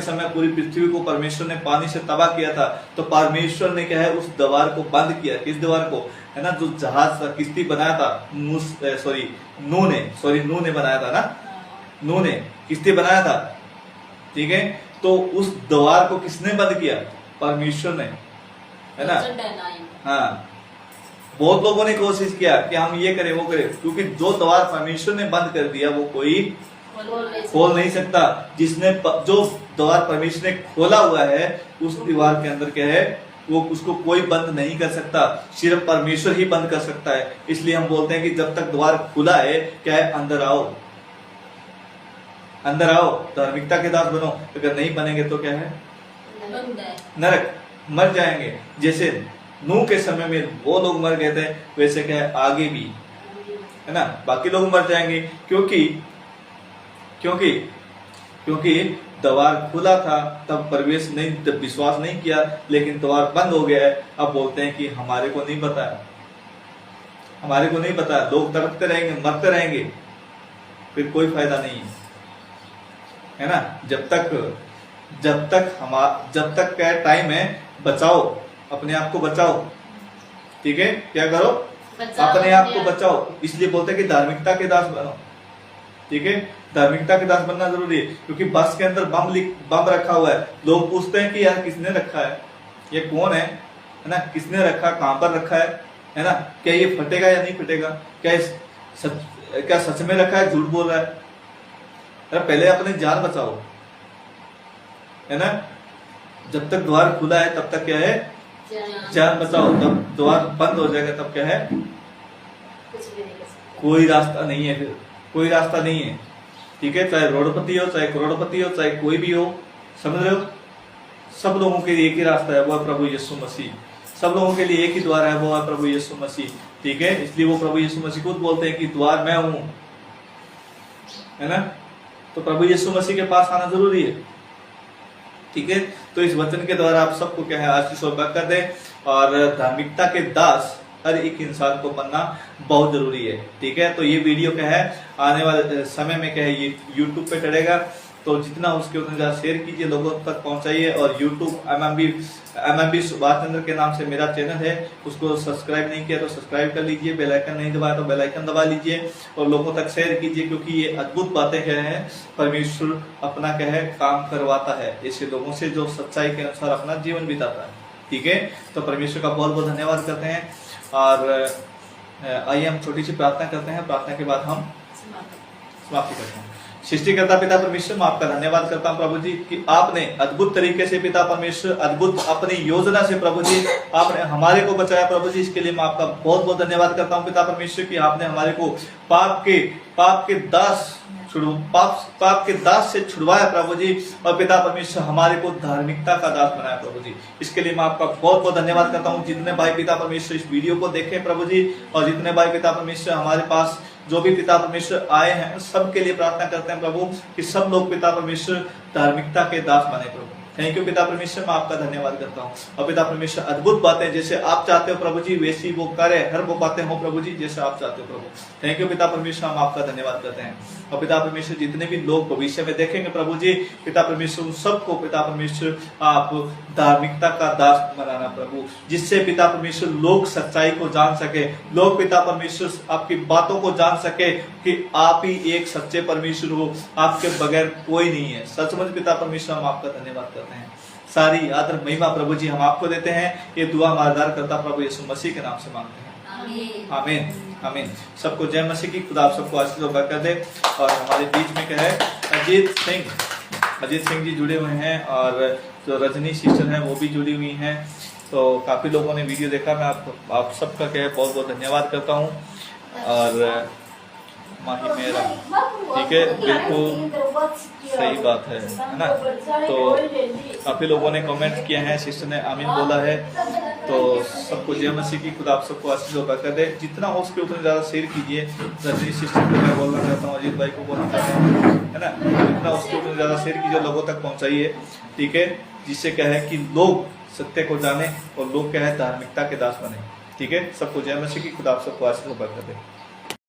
समय पूरी पृथ्वी को परमेश्वर ने पानी से तबाह किया था, तो परमेश्वर ने क्या है उस द्वार को बंद किया। किस द्वार को, है ना, जो जहाज किश्ती बनाया था नूह ने बनाया था ना, नूह ने किश्ती बनाया था, ठीक है। तो उस द्वार को किसने बंद किया, परमेश्वर ने, है ना। हाँ, बहुत लोगों ने कोशिश किया कि हम ये करें वो करें, क्योंकि जो द्वार परमेश्वर ने बंद कर दिया वो कोई खोल नहीं सकता। जो द्वार परमेश्वर ने खोला हुआ है उस दीवार के अंदर क्या है वो उसको कोई बंद नहीं कर सकता, सिर्फ परमेश्वर ही बंद कर सकता है। इसलिए हम बोलते हैं कि जब तक द्वार खुला है क्या है अंदर आओ, अंदर आओ, धार्मिकता के दास बनो। अगर नहीं बनेंगे तो क्या है नरक, मर जाएंगे। जैसे नूह के समय में वो लोग मर गए थे वैसे क्या है आगे भी, है ना, बाकी लोग मर जाएंगे। क्योंकि द्वार खुला था तब प्रवेश नहीं, तब विश्वास नहीं किया, लेकिन द्वार बंद हो गया है। अब बोलते हैं कि हमारे को नहीं बताया, हमारे को नहीं पता, लोग तड़पते रहेंगे, मरते रहेंगे, फिर कोई फायदा नहीं है ना। जब तक क्या टाइम है बचाओ, अपने आप को बचाओ, ठीक है। क्या करो, अपने आप को बचाओ। इसलिए बोलते हैं कि धार्मिकता के दास बनो, ठीक है। धार्मिकता के दास बनना जरूरी है, क्योंकि बस के अंदर बम रखा हुआ है। लोग पूछते हैं कि यार किसने रखा है, ये कौन है ना, किसने रखा, कहां पर रखा है ना, क्या ये फटेगा या नहीं फटेगा, क्या सच में रखा है, झूठ बोल रहा है। अरे पहले अपनी जान बचाओ, है ना। जब तक द्वार खुला है तब तक क्या है जान बचाओ, जब द्वार बंद हो जाएगा तब क्या है कोई रास्ता नहीं है, फिर कोई रास्ता नहीं है, ठीक है। चाहे रोडपति हो, चाहे करोड़पति हो, चाहे कोई भी हो, समझ रहे हो। सब लोगों के लिए एक ही रास्ता है, वो है प्रभु यीशु मसीह। सब लोगों के लिए एक ही द्वार है, वो है प्रभु यीशु मसीह, ठीक है। इसलिए वो प्रभु यीशु मसीह खुद बोलते हैं कि द्वार मैं हूं, है ना। तो प्रभु यीशु मसीह के पास आना जरूरी है, ठीक है। तो इस वचन के द्वारा आप सबको क्या है आशीष और बरकत दे, और धार्मिकता के दास हर एक इंसान को बनना बहुत जरूरी है, ठीक है। तो ये वीडियो क्या है आने वाले समय में क्या है ये यूट्यूब पे चढ़ेगा, तो जितना उसके उतना ज्यादा शेयर कीजिए, लोगों तक पहुंचाइए। और यूट्यूब MMB सुभाष चंद्र के नाम से मेरा चैनल है, उसको सब्सक्राइब नहीं किया तो सब्सक्राइब कर लीजिए, बेल आइकन नहीं दबाया तो बेल आइकन दबा लीजिए, और लोगों तक शेयर कीजिए, क्योंकि ये अद्भुत बातें क्या है परमेश्वर अपना क्या है काम करवाता है ऐसे लोगों से जो सच्चाई के अनुसार अपना जीवन बिताता है, ठीक है। तो परमेश्वर का बहुत बहुत धन्यवाद करते हैं, और आइए हम छोटी सी प्रार्थना करते हैं, प्रार्थना के बाद हम समाप्ति करते हैं। सृष्टिकर्ता पिता परमेश्वर, मैं आपका धन्यवाद करता हूं प्रभु जी कि आपने अद्भुत तरीके से पिता परमेश्वर, अद्भुत अपनी योजना से प्रभु जी आपने हमारे को बचाया प्रभु जी। इसके लिए मैं आपका बहुत बहुत धन्यवाद करता हूं पिता परमेश्वर कि आपने हमारे को पाप के दास से छुड़वाया प्रभु जी, और पिता परमेश्वर हमारे को धार्मिकता का दास बनाया प्रभु जी। इसके लिए मैं आपका बहुत बहुत धन्यवाद करता हूँ। जितने भाई पिता परमेश्वर इस वीडियो को देखें प्रभु जी, और जितने भाई पिता परमेश्वर हमारे पास जो भी पिता परमेश्वर आए हैं सबके लिए प्रार्थना करते हैं प्रभु कि सब लोग पिता परमेश्वर धार्मिकता के दास बने प्रभु। थैंक यू पिता परमेश्वर, मैं आपका धन्यवाद करता हूँ। और पिता परमेश्वर अद्भुत बातें जैसे आप चाहते हो प्रभु जी वैसी वो करे, हर वो बातें हो प्रभु जी जैसे आप चाहते हो प्रभु। थैंक यू पिता परमेश्वर, हम आपका धन्यवाद करते हैं। और पिता परमेश्वर जितने भी लोग भविष्य में देखेंगे प्रभु जी, पिता परमेश्वर उन सबको पिता परमेश्वर आप धार्मिकता का दास बनाना प्रभु, जिससे पिता परमेश्वर लोग सच्चाई को जान सके, लोग पिता परमेश्वर आपकी बातों को जान सके कि आप ही एक सच्चे परमेश्वर हो, आपके बगैर कोई नहीं है। सचमुच पिता परमेश्वर हम आपका धन्यवाद करते हैं। सारी आदर महिमा प्रभु जी हम आपको देते हैं। ये दुआ मारदार करता प्रभु यीशु मसीह के नाम से मांगते हैं, आमीन आमीन। सबको जय मसीह की, खुदा आप सबको आशीष और बरकत दे। और हमारे बीच में क्या है अजीत सिंह जी जुड़े हुए हैं, और जो रजनी सिस्टर है वो भी जुड़ी हुई हैं। तो काफी लोगों ने वीडियो देखा, मैं आप सबका क्या है बहुत बहुत धन्यवाद करता हूँ। और माही मेरा। ठीक है, बिल्कुल सही बात है ना। तो काफ़ी लोगों ने कमेंट किए हैं, सिस्टर ने आमीन बोला है। तो सबको जय मसीह की, खुदा आप सबको आशीष होगा कर दे। जितना हो सके उतना ज़्यादा शेयर कीजिए। रजनी सिस्टर को मैं बोलना चाहता हूँ, अजीत भाई को बोलना चाहता हूँ, है ना। जितना हो सके उतना ज़्यादा शेयर कीजिए, लोगों तक पहुँचाइए। ठीक है, जिससे क्या है कि लोग सत्य को जाने और लोग क्या है धार्मिकता के दास बने। ठीक है, सबको जय मसीह की, खुदा आप सबको आशीष होगा कर दे।